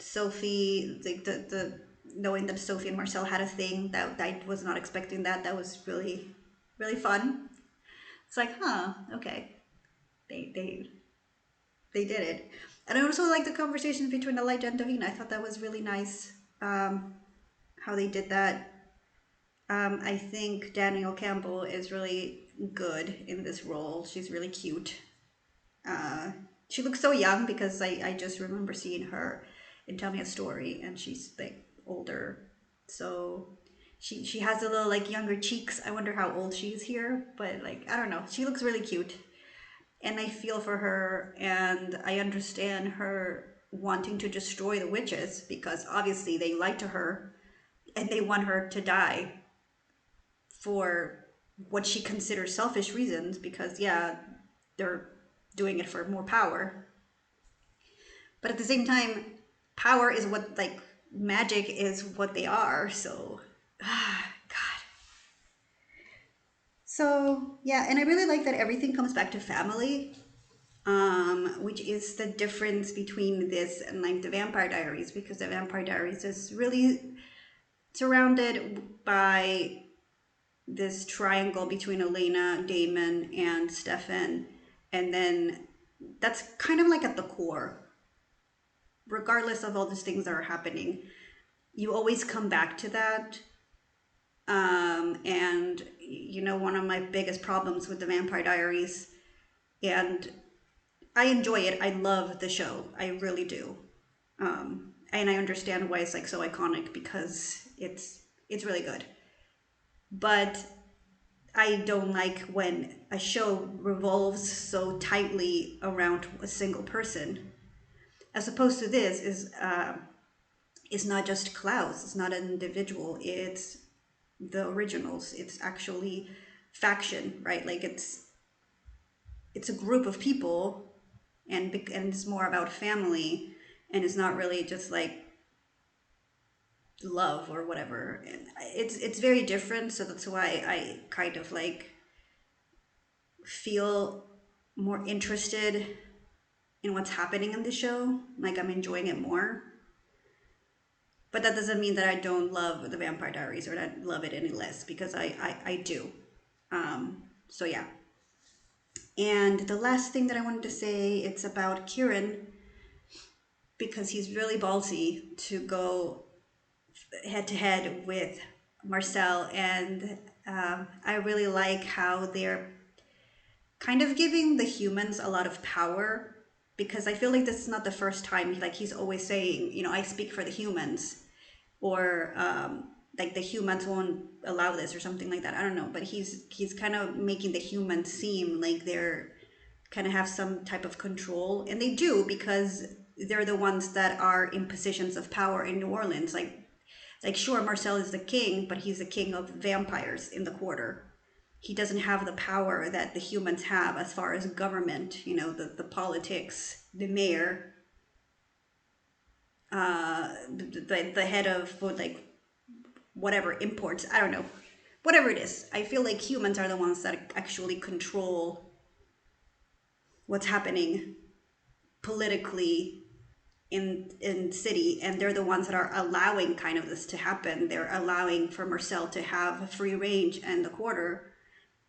Sophie. The knowing that Sophie and Marcel had a thing, that I was not expecting that. That was really, really fun. It's like, huh, okay, they did it. And I also like the conversations between Elijah and Davina. I thought that was really nice. How they did that. I think Danielle Campbell is really good in this role. She's really cute. She looks so young because I just remember seeing her in Tell Me a Story, and she's like older. So she has a little like younger cheeks. I wonder how old she is here, but like, I don't know. She looks really cute. And I feel for her, and I understand her wanting to destroy the witches because obviously they lied to her and they want her to die for what she considers selfish reasons, because yeah, they're doing it for more power. But at the same time, power is what, like, magic is what they are, so God. So yeah, and I really like that everything comes back to family, which is the difference between this and like the Vampire Diaries, because the Vampire Diaries is really surrounded by this triangle between Elena, Damon, and Stefan, and then that's kind of like at the core. Regardless of all these things that are happening, you always come back to that. And you know, one of my biggest problems with the Vampire Diaries, and I enjoy it, I love the show, I really do. And I understand why it's like so iconic, because it's really good. But I don't like when a show revolves so tightly around a single person, as opposed to this is not just Klaus, it's not an individual, it's the originals, it's actually faction, right? Like it's a group of people, and it's more about family, and it's not really just like love or whatever. And it's very different, so that's why I kind of like feel more interested in what's happening in the show. Like I'm enjoying it more. But that doesn't mean that I don't love the Vampire Diaries or that I love it any less, because I do. So yeah. And the last thing that I wanted to say, it's about Kieran, because he's really ballsy to go head to head with Marcel, and I really like how they're kind of giving the humans a lot of power, because I feel like this is not the first time, like he's always saying, you know, I speak for the humans, or like the humans won't allow this or something like that. I don't know, but he's kind of making the humans seem like they're kind of have some type of control, and they do, because they're the ones that are in positions of power in New Orleans. Like sure, Marcel is the king, but he's the king of vampires in the quarter. He doesn't have the power that the humans have as far as government, you know, the politics, the mayor, the head of like whatever imports, I don't know, whatever it is. I feel like humans are the ones that actually control what's happening politically in city, and they're the ones that are allowing kind of this to happen. They're allowing for Marcel to have free range and the quarter,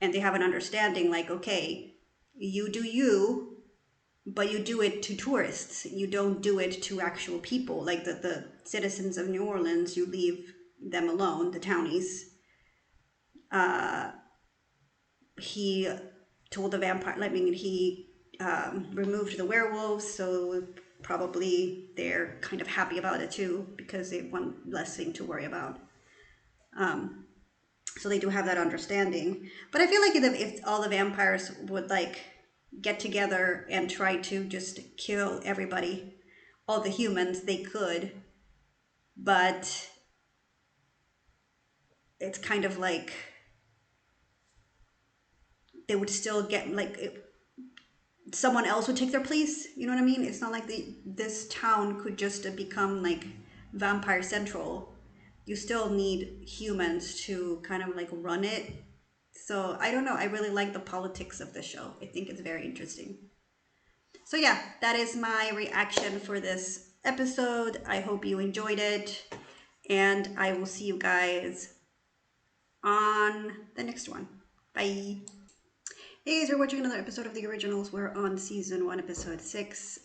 and they have an understanding like, okay, you do you, but you do it to tourists. You don't do it to actual people, like the citizens of New Orleans. You leave them alone, the townies. He told the vampire, I mean, he removed the werewolves, so probably they're kind of happy about it too, because they want less thing to worry about. So they do have that understanding. But I feel like if all the vampires would like get together and try to just kill everybody, all the humans, they could. But it's kind of like they would still get like someone else would take their place. You know what I mean? It's not like this town could just become like vampire central. You still need humans to kind of like run it. So I don't know. I really like the politics of the show. I think it's very interesting. So yeah, that is my reaction for this episode. I hope you enjoyed it, and I will see you guys on the next one. Bye. Hey guys, we're watching another episode of The Originals. We're on season 1, episode 6.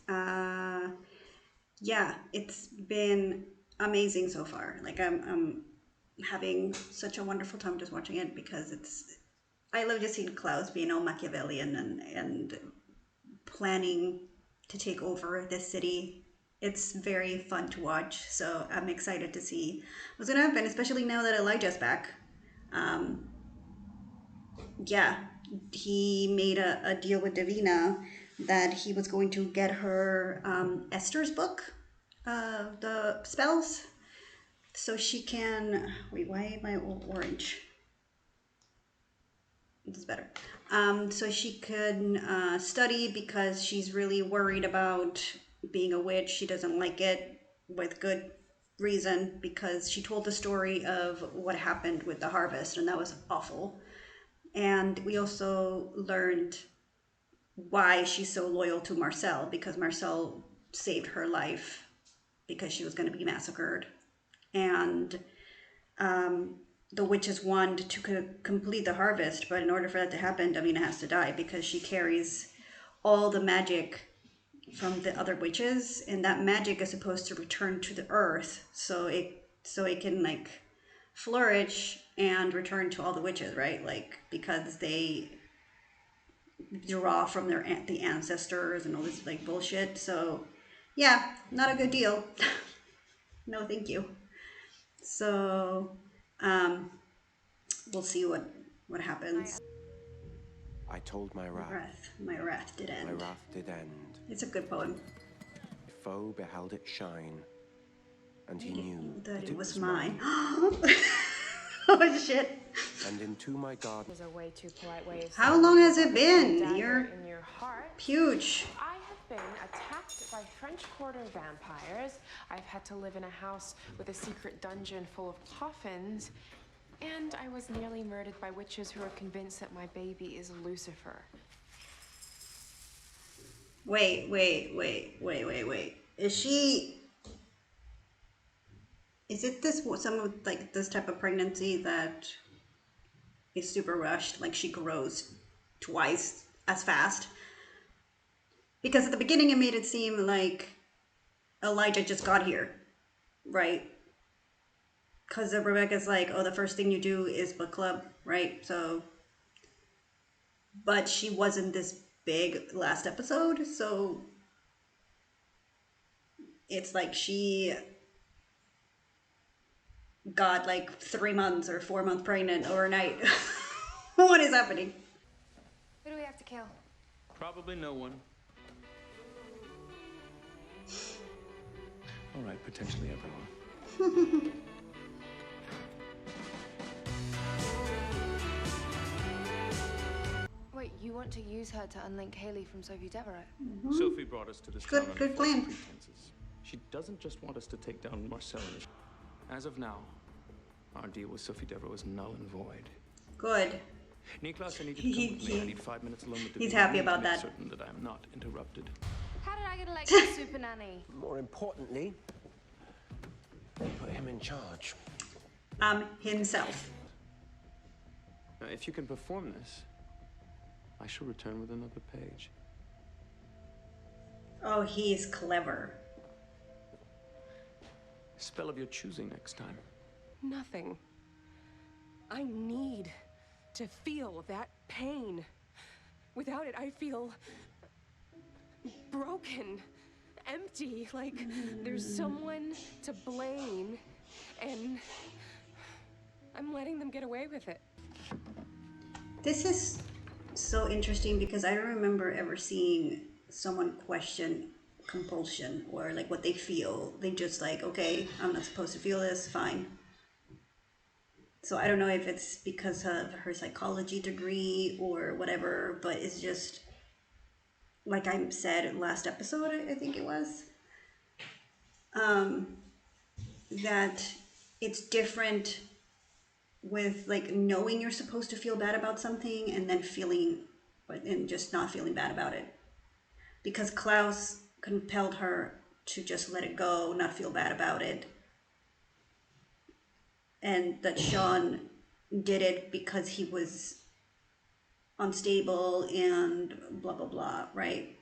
Yeah, it's been amazing so far. Like I'm having such a wonderful time just watching it, because I love just seeing Klaus being all Machiavellian and planning to take over this city. It's very fun to watch, so I'm excited to see what's gonna happen, especially now that Elijah's back. Yeah, he made a deal with Davina that he was going to get her Esther's book, the spells, so she can, wait, why am I all orange? This is better. So she can study, because she's really worried about being a witch. She doesn't like it, with good reason, because she told the story of what happened with the harvest, and that was awful. And we also learned why she's so loyal to Marcel, because Marcel saved her life because she was going to be massacred. And the witches want to complete the harvest, but in order for that to happen, Davina has to die, because she carries all the magic from the other witches, and that magic is supposed to return to the earth, so it can like flourish and return to all the witches, right? Like, because they draw from the ancestors and all this like bullshit. So yeah, not a good deal. No thank you. So we'll see what happens. I told my wrath. My wrath did end. My wrath did end. It's a good poem. Foe beheld it shine, and he knew that it was mine. Oh shit. And into my garden. There's a way too polite way of How long has it been? You're in your heart. Huge. I have been attacked by French Quarter vampires. I've had to live in a house with a secret dungeon full of coffins. And I was nearly murdered by witches who are convinced that my baby is Lucifer. Wait. Is it this type of pregnancy that is super rushed? Like she grows twice as fast? Because at the beginning it made it seem like Elijah just got here, right? Because Rebecca's like, oh, the first thing you do is book club, right? So, but she wasn't this big last episode, so it's like she got like 3 months or 4 months pregnant overnight. What is happening? Who do we have to kill? Probably no one. All right, potentially everyone. Wait, you want to use her to unlink Hayley from Sophie Devereux? Sophie brought us to this Good- town on good false plan. pretenses. She doesn't just want us to take down Marcel. As of now, our deal with Sophie Devereux is null and void. Good. Klaus, I need you to come with me. I need 5 minutes alone with He's Davina. happy I need to about make that. certain that I am not interrupted. How did I get elected super nanny? More importantly, put him in charge. Himself. Now, if you can perform this, I shall return with another page. Oh, he's clever. Spell of your choosing next time. Nothing. I need to feel that pain. Without it, I feel broken, empty, like there's someone to blame, and I'm letting them get away with it. This is so interesting because I don't remember ever seeing someone question compulsion or like what they feel. They just like, okay, I'm not supposed to feel this, fine. So I don't know if it's because of her psychology degree or whatever, but it's just like I said last episode, I think it was, that it's different with like knowing you're supposed to feel bad about something and then feeling and just not feeling bad about it, because Klaus compelled her to just let it go, not feel bad about it, and that Sean did it because he was unstable and blah blah blah, right?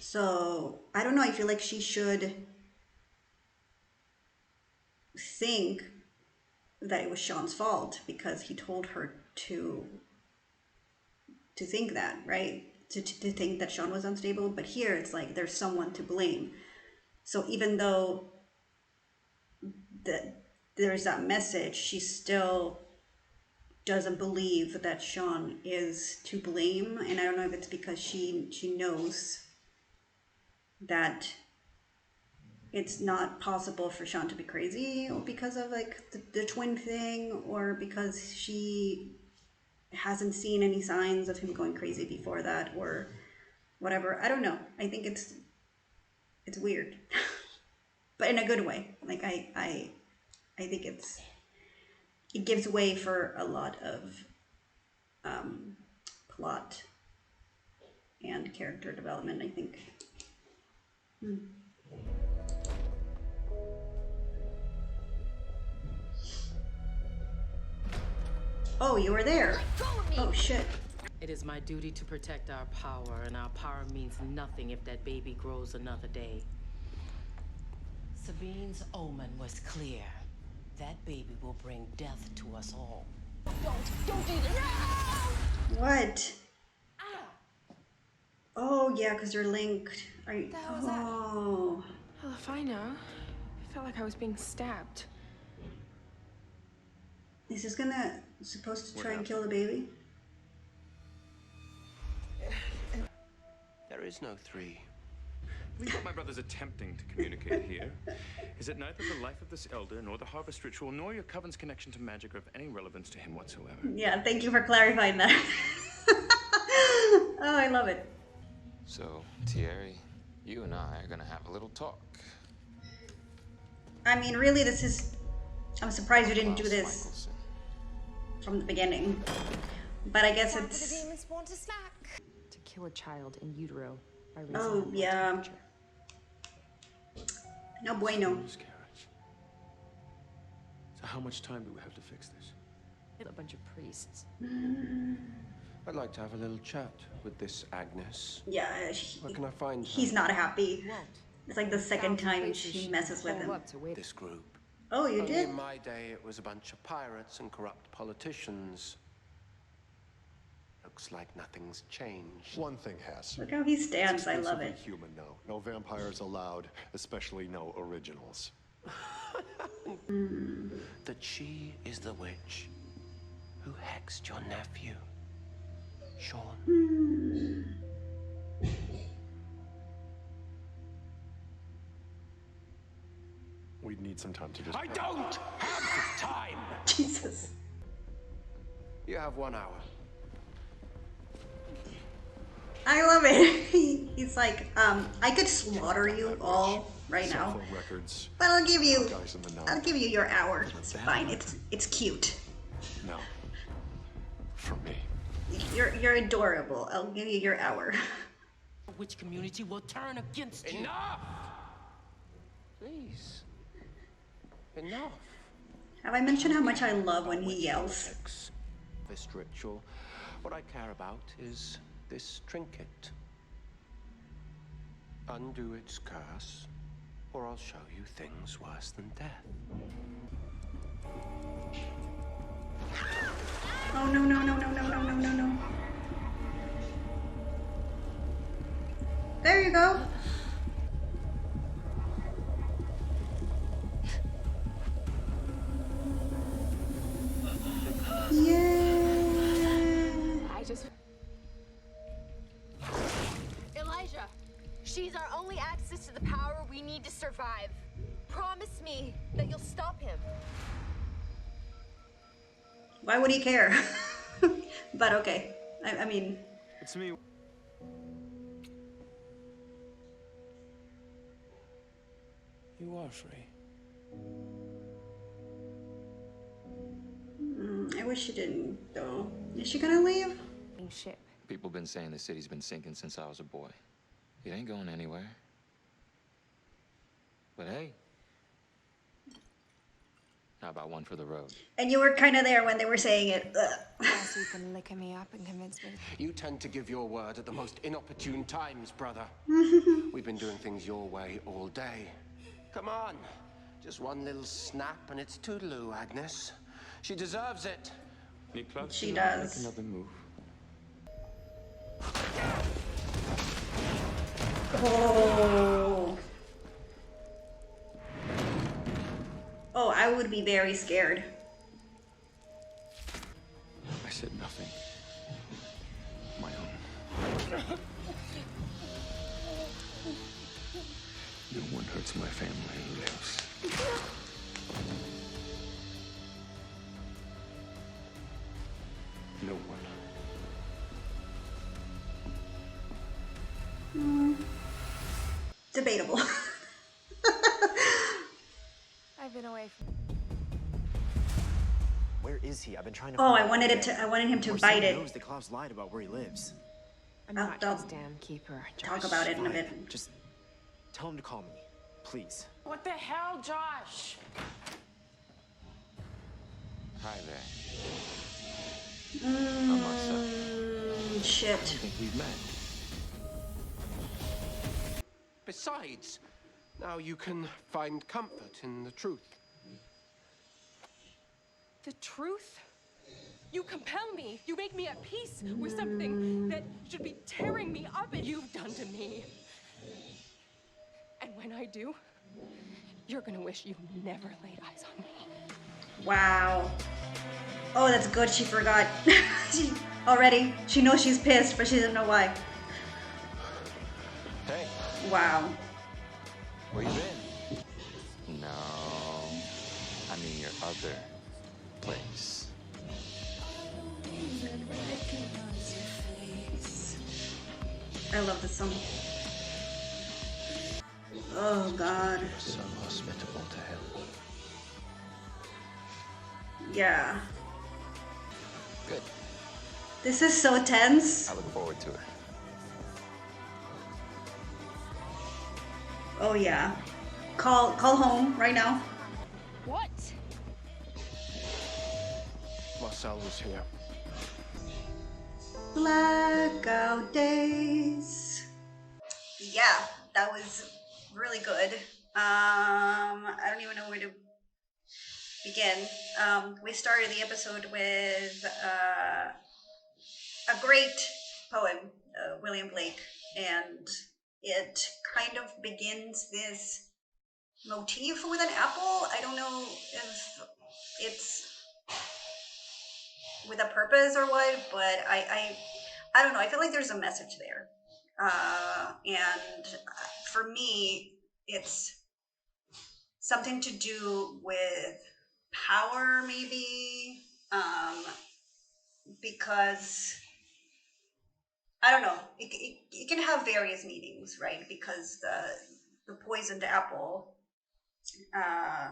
So I don't know, I feel like she should think that it was Sean's fault because he told her to think that, right? To think that Sean was unstable. But here it's like there's someone to blame. So even though there's that message, she still doesn't believe that Sean is to blame. And I don't know if it's because she knows that it's not possible for Sean to be crazy, or because of like the twin thing, or because she hasn't seen any signs of him going crazy before that, or whatever. I don't know. I think it's weird, but in a good way. Like I think it gives way for a lot of plot and character development, I think. Oh, you were there. Oh, shit. It is my duty to protect our power, and our power means nothing if that baby grows another day. Sabine's omen was clear. That baby will bring death to us all. Don't do this! What? Oh, yeah, because they're linked. Are you? Oh. Well, if I know. I felt like I was being stabbed. Is this supposed to try and kill the baby? There is no 3. I believe what my brother's attempting to communicate here is that neither the life of this elder, nor the harvest ritual, nor your coven's connection to magic are of any relevance to him whatsoever. Yeah, thank you for clarifying that. Oh, I love it. So, Thierry, you and I are gonna have a little talk. I mean, really, I'm surprised you didn't do this from the beginning. But I guess it's... The demon spawn to slack. To kill a child in utero by raising Oh, him yeah. temperature. No bueno. So how much time do we have to fix this? A bunch of priests. I'd like to have a little chat with this Agnes. Yeah, where can I find her? He's not happy. It's like the second time she messes with him. This group. Oh, you Only did? in my day, it was a bunch of pirates and corrupt politicians. Looks like nothing's changed. One thing has. Look how he stands. I love Exclusively it. human, no. No vampires allowed, especially no originals. that she is the witch who hexed your nephew, Sean. We'd need some time to just... I don't have time! Jesus. You have 1 hour. I love it. He's like, I could slaughter you all right now, records. but I'll give you Guys in the know. your hour. It's fine. It's cute. No. For me. You're adorable. I'll give you your hour. Which community will turn against you? Enough! Please. Enough. Have I mentioned how much I love when he yells? This ritual. What I care about is this trinket. Undo its curse, or I'll show you things worse than death. Oh no no no no no no no no no. There you go. Elijah, she's our only access to the power we need to survive. Promise me that you'll stop him. Why would he care? But okay. I mean, It's me. You are free. I wish she didn't though. Is she gonna leave? Ship. People been saying the city's been sinking since I was a boy. It ain't going anywhere. But hey, how about one for the road? And you were kind of there when they were saying it. Yes, you can lick me up and convince me. You tend to give your word at the most inopportune times, brother. We've been doing things your way all day. Come on. Just one little snap and it's toodaloo, Agnes. She deserves it. She does. Make another move. Oh. Oh, I would be very scared. I said nothing. My own. No one hurts my family who lives. No one. Debatable. I've been away from. Where is he? I've been trying to. Oh, find I wanted him to Marcel bite it. knows that Klaus lied about where he lives. I'm not his damn keeper, Talk Josh. about it in a Fine. bit. Just tell him to call me, please. What the hell, Josh? Hi there. I'm Marcel. Shit. I think we've met. Besides, now you can find comfort in the truth. The truth? You compel me. You make me at peace with something that should be tearing me up, and you've done to me. And when I do, you're gonna wish you never laid eyes on me. Wow. Oh, that's good. She forgot. She knows she's pissed, but she doesn't know why. Hey. Wow. Where you been? No. I mean your other place. I love this song. Oh God. So hospitable to him. Yeah. Good. This is so tense. I look forward to it. Oh yeah. Call home right now. What? Marcel was here. Blackout days. Yeah, that was really good. I don't even know where to begin. We started the episode with a great poem, William Blake, and it kind of begins this motif with an apple. I don't know if it's with a purpose or what, but I don't know. I feel like there's a message there, and for me, it's something to do with power, maybe, because I don't know. It can have various meanings, right? Because the poisoned apple, uh,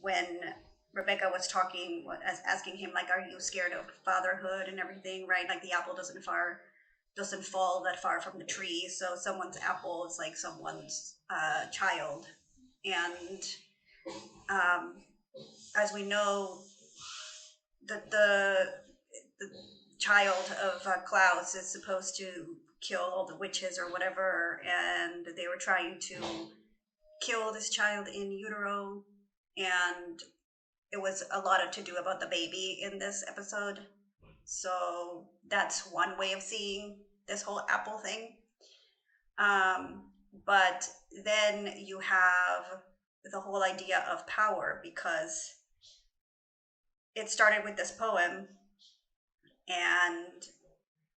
when Rebecca was talking, asking him like, "Are you scared of fatherhood and everything?" Right? Like the apple doesn't fall that far from the tree, so someone's apple is like someone's child, and as we know, the child of Klaus is supposed to kill all the witches or whatever, and they were trying to kill this child in utero, and it was a lot to do about the baby in this episode. So that's one way of seeing this whole apple thing. But then you have the whole idea of power, because it started with this poem and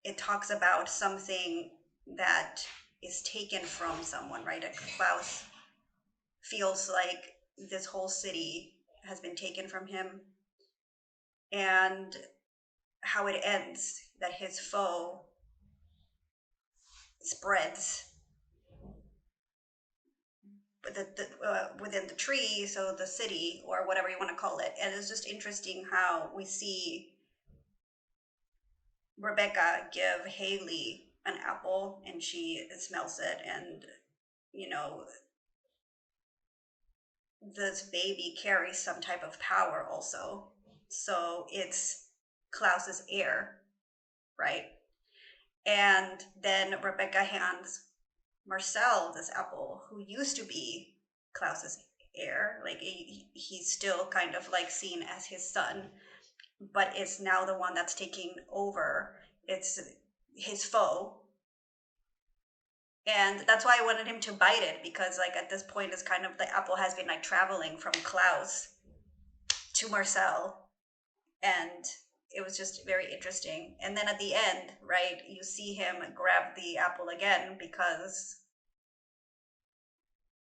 it talks about something that is taken from someone, right? Klaus feels like this whole city has been taken from him, and how it ends, that his foe spreads within the tree, so the city, or whatever you want to call it. And it's just interesting how we see Rebecca give Hayley an apple and she smells it, and you know, this baby carries some type of power also. So it's Klaus's heir, right? And then Rebecca hands Marcel this apple, who used to be Klaus's heir. Like he's still kind of like seen as his son, but it's now the one that's taking over. It's his foe. And that's why I wanted him to bite it, because like at this point it's kind of, the apple has been like traveling from Klaus to Marcel, and it was just very interesting. And then at the end, right, you see him grab the apple again, because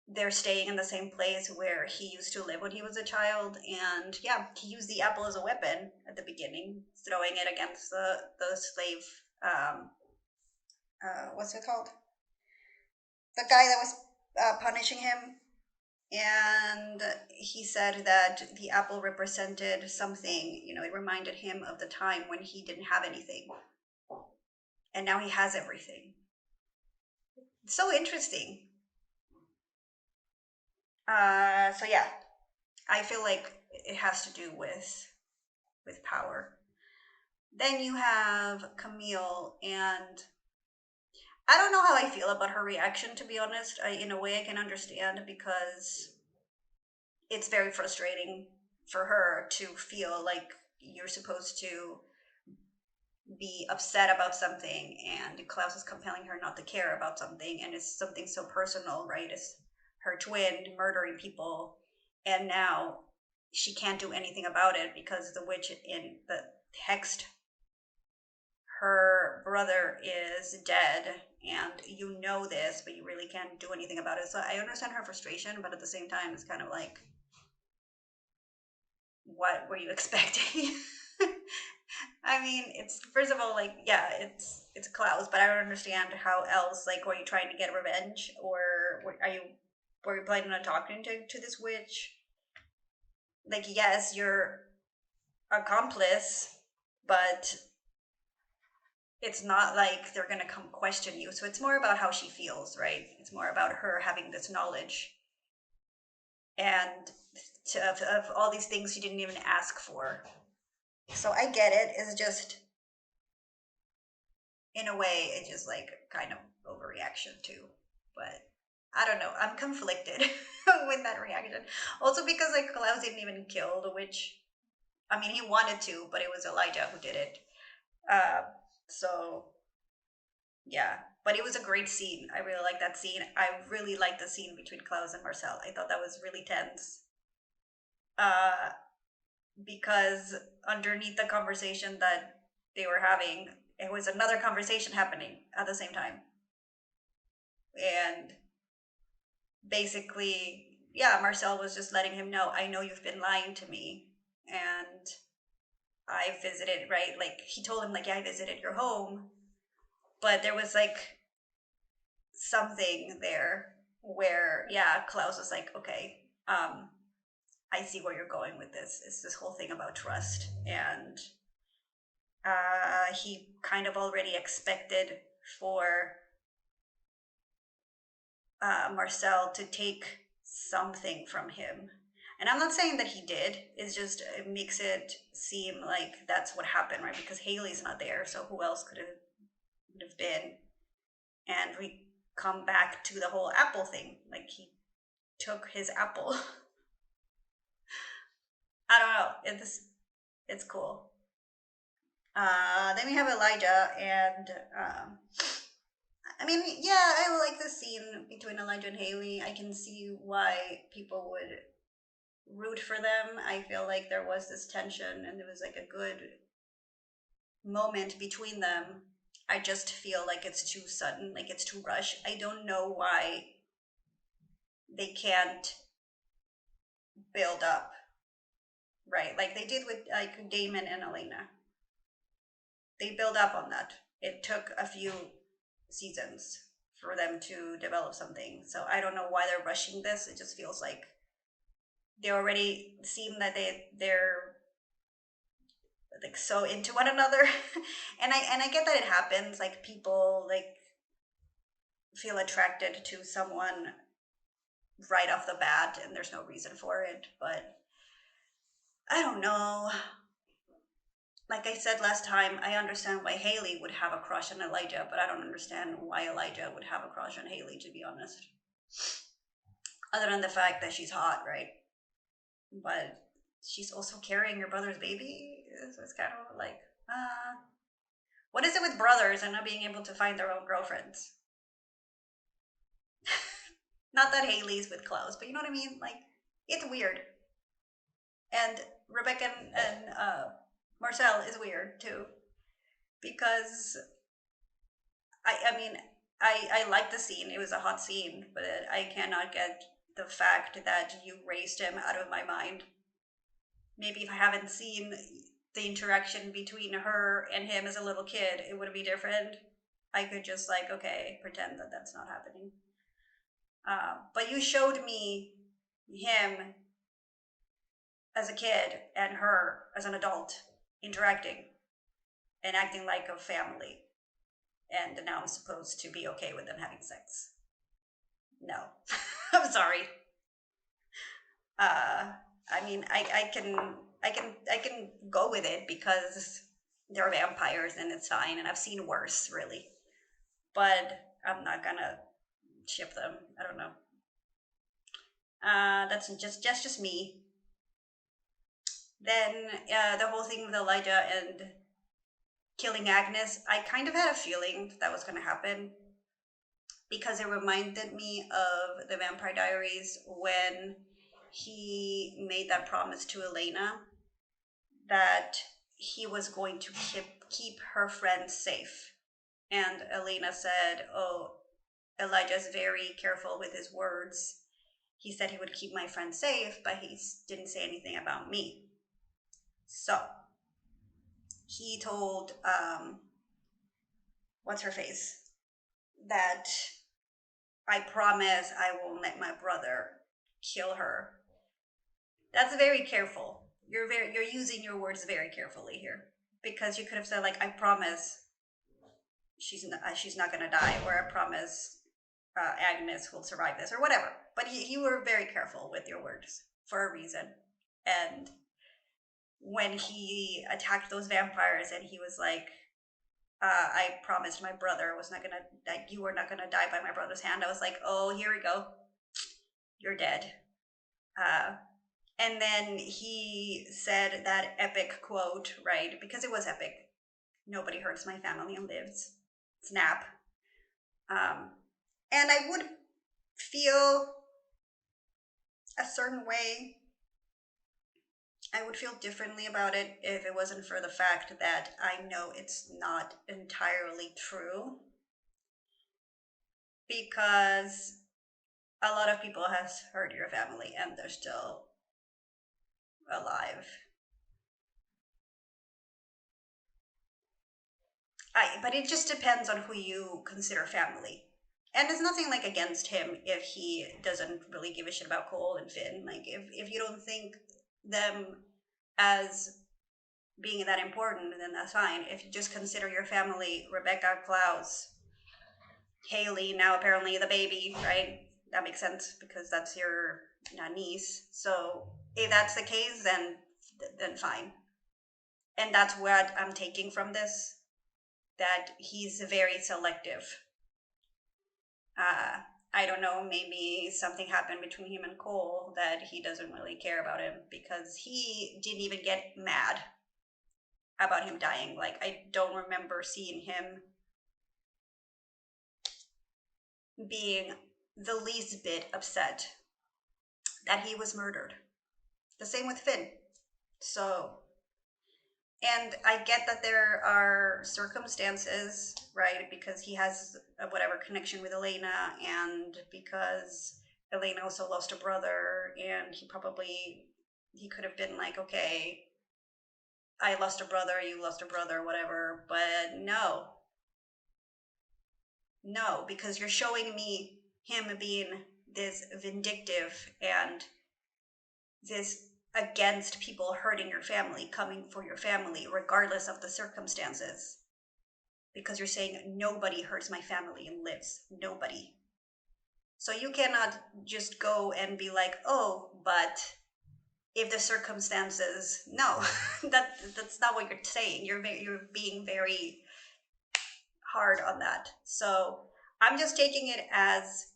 they're staying in the same place where he used to live when he was a child. And yeah, he used the apple as a weapon at the beginning, throwing it against the slave, what's it called? The guy that was punishing him. And he said that the apple represented something, you know, it reminded him of the time when he didn't have anything. And now he has everything. It's so interesting. So yeah, I feel like it has to do with power. Then you have Camille, and I don't know how I feel about her reaction, to be honest. In a way I can understand, because it's very frustrating for her to feel like you're supposed to be upset about something, and Klaus is compelling her not to care about something, and it's something so personal, right? It's her twin murdering people, and now she can't do anything about it because the witch in the text, her brother is dead, and you know this, but you really can't do anything about it. So I understand her frustration, but at the same time, it's kind of like, what were you expecting? I mean, it's, first of all, like, yeah, it's Klaus, but I don't understand how else, like, were you trying to get revenge, or were you planning on talking to this witch? Like, yes, you're accomplice, but it's not like they're gonna come question you. So it's more about how she feels, right? It's more about her having this knowledge, and of all these things she didn't even ask for. So I get it. It's just, in a way, it's just like kind of overreaction too. But I don't know. I'm conflicted with that reaction. Also because like Klaus didn't even kill the witch. I mean, he wanted to, but it was Elijah who did it. So yeah, But it was a great scene. I really like that scene. I really liked the scene between Klaus and Marcel. I thought that was really tense. Because underneath the conversation that they were having, it was another conversation happening at the same time. And basically, yeah, Marcel was just letting him know, I know you've been lying to me. And I visited, right? Like, he told him, like, yeah, I visited your home. But there was, like, something there where, yeah, Klaus was like, okay, I see where you're going with this. It's this whole thing about trust. And he kind of already expected for Marcel to take something from him. And I'm not saying that he did. It's just, it makes it seem like that's what happened, right? Because Hayley's not there, so who else could have been? And we come back to the whole apple thing. Like, he took his apple. I don't know. It's cool. Then we have Elijah, and I mean, yeah, I like the scene between Elijah and Hayley. I can see why people would root for them. I feel like there was this tension, and there was like a good moment between them. I just feel like it's too sudden, like it's too rushed. I don't know why they can't build up, right? Like they did with like Damon and Elena. They build up on that. It took a few seasons for them to develop something. So I don't know why they're rushing this. It just feels like they already seem that they're like so into one another. and I get that it happens. Like people like feel attracted to someone right off the bat and there's no reason for it. But I don't know. Like I said last time, I understand why Hayley would have a crush on Elijah, but I don't understand why Elijah would have a crush on Hayley, to be honest. Other than the fact that she's hot, right? But she's also carrying your brother's baby. So it's kind of like, what is it with brothers and not being able to find their own girlfriends? Not that Hayley's with Klaus, but you know what I mean? Like, it's weird. And Rebecca and Marcel is weird too, because I mean, I like the scene. It was a hot scene, but I cannot get the fact that you raised him out of my mind. Maybe if I haven't seen the interaction between her and him as a little kid, it would be different. I could just like, okay, pretend that that's not happening. But you showed me him as a kid and her as an adult interacting and acting like a family. And now I'm supposed to be okay with them having sex. No, I'm sorry. I mean, I can go with it because they're vampires and it's fine, and I've seen worse, really. But I'm not gonna ship them. I don't know. That's just me. Then the whole thing with Elijah and killing Agnes, I kind of had a feeling that was going to happen because it reminded me of the Vampire Diaries when he made that promise to Elena that he was going to keep her friends safe. And Elena said, oh, Elijah's very careful with his words. He said he would keep my friends safe, but he didn't say anything about me. So he told what's her face that I promise I won't let my brother kill her. That's very careful. You're using your words very carefully here, because you could have said like, I promise she's not gonna die, or I promise Agnes will survive this, or whatever. But you were very careful with your words for a reason. And when he attacked those vampires and he was like, I promised my brother was not gonna, like, you were not gonna die by my brother's hand, I was like, oh, here we go, you're dead. And then he said that epic quote, right? Because it was epic. Nobody hurts my family and lives. Snap. And I would feel a certain way. I would feel differently about it if it wasn't for the fact that I know it's not entirely true. Because a lot of people has hurt your family and they're still alive. But it just depends on who you consider family. And there's nothing like against him if he doesn't really give a shit about Cole and Finn. Like if you don't think them as being that important, then that's fine. If you just consider your family, Rebecca, Klaus, Hayley, now apparently the baby, right? That makes sense because that's your niece. So if that's the case, then fine. And that's what I'm taking from this, that he's very selective. I don't know, maybe something happened between him and Cole that he doesn't really care about him, because he didn't even get mad about him dying. Like, I don't remember seeing him being the least bit upset that he was murdered. The same with Finn. So, and I get that there are circumstances, right? Because he has a whatever connection with Elena, and because Elena also lost a brother, and he could have been like, okay, I lost a brother, you lost a brother, whatever. But no, because you're showing me him being this vindictive and this against people hurting your family, coming for your family, regardless of the circumstances. Because you're saying nobody hurts my family and lives. Nobody. So you cannot just go and be like, oh, but if the circumstances, no, that's not what you're saying. You're being very hard on that. So I'm just taking it as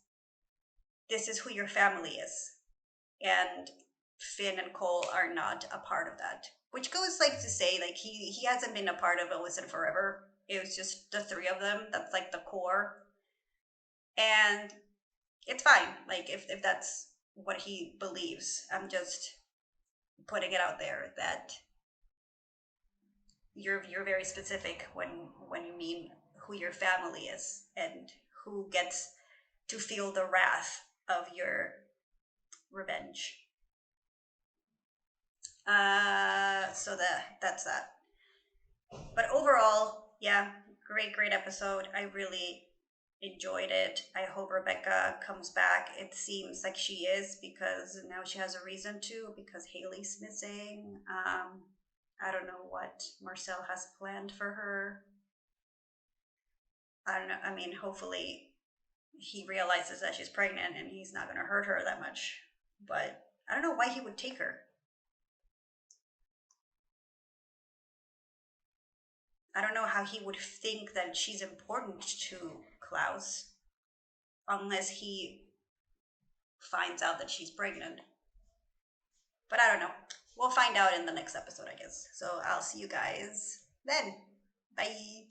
this is who your family is, and Finn and Cole are not a part of that. Which goes like to say, like he hasn't been a part of Illicit forever. It was just the three of them. That's like the core, and it's fine. Like if that's what he believes, I'm just putting it out there that you're very specific when you mean who your family is and who gets to feel the wrath of your revenge. So that's that. But overall, yeah, great episode. I really enjoyed it. I hope Rebecca comes back. It seems like she is, because now she has a reason to, because Hayley's missing. I don't know what Marcel has planned for her. I don't know. I mean, hopefully he realizes that she's pregnant and he's not going to hurt her that much. But I don't know why he would take her. I don't know how he would think that she's important to Klaus unless he finds out that she's pregnant. But I don't know. We'll find out in the next episode, I guess. So I'll see you guys then. Bye.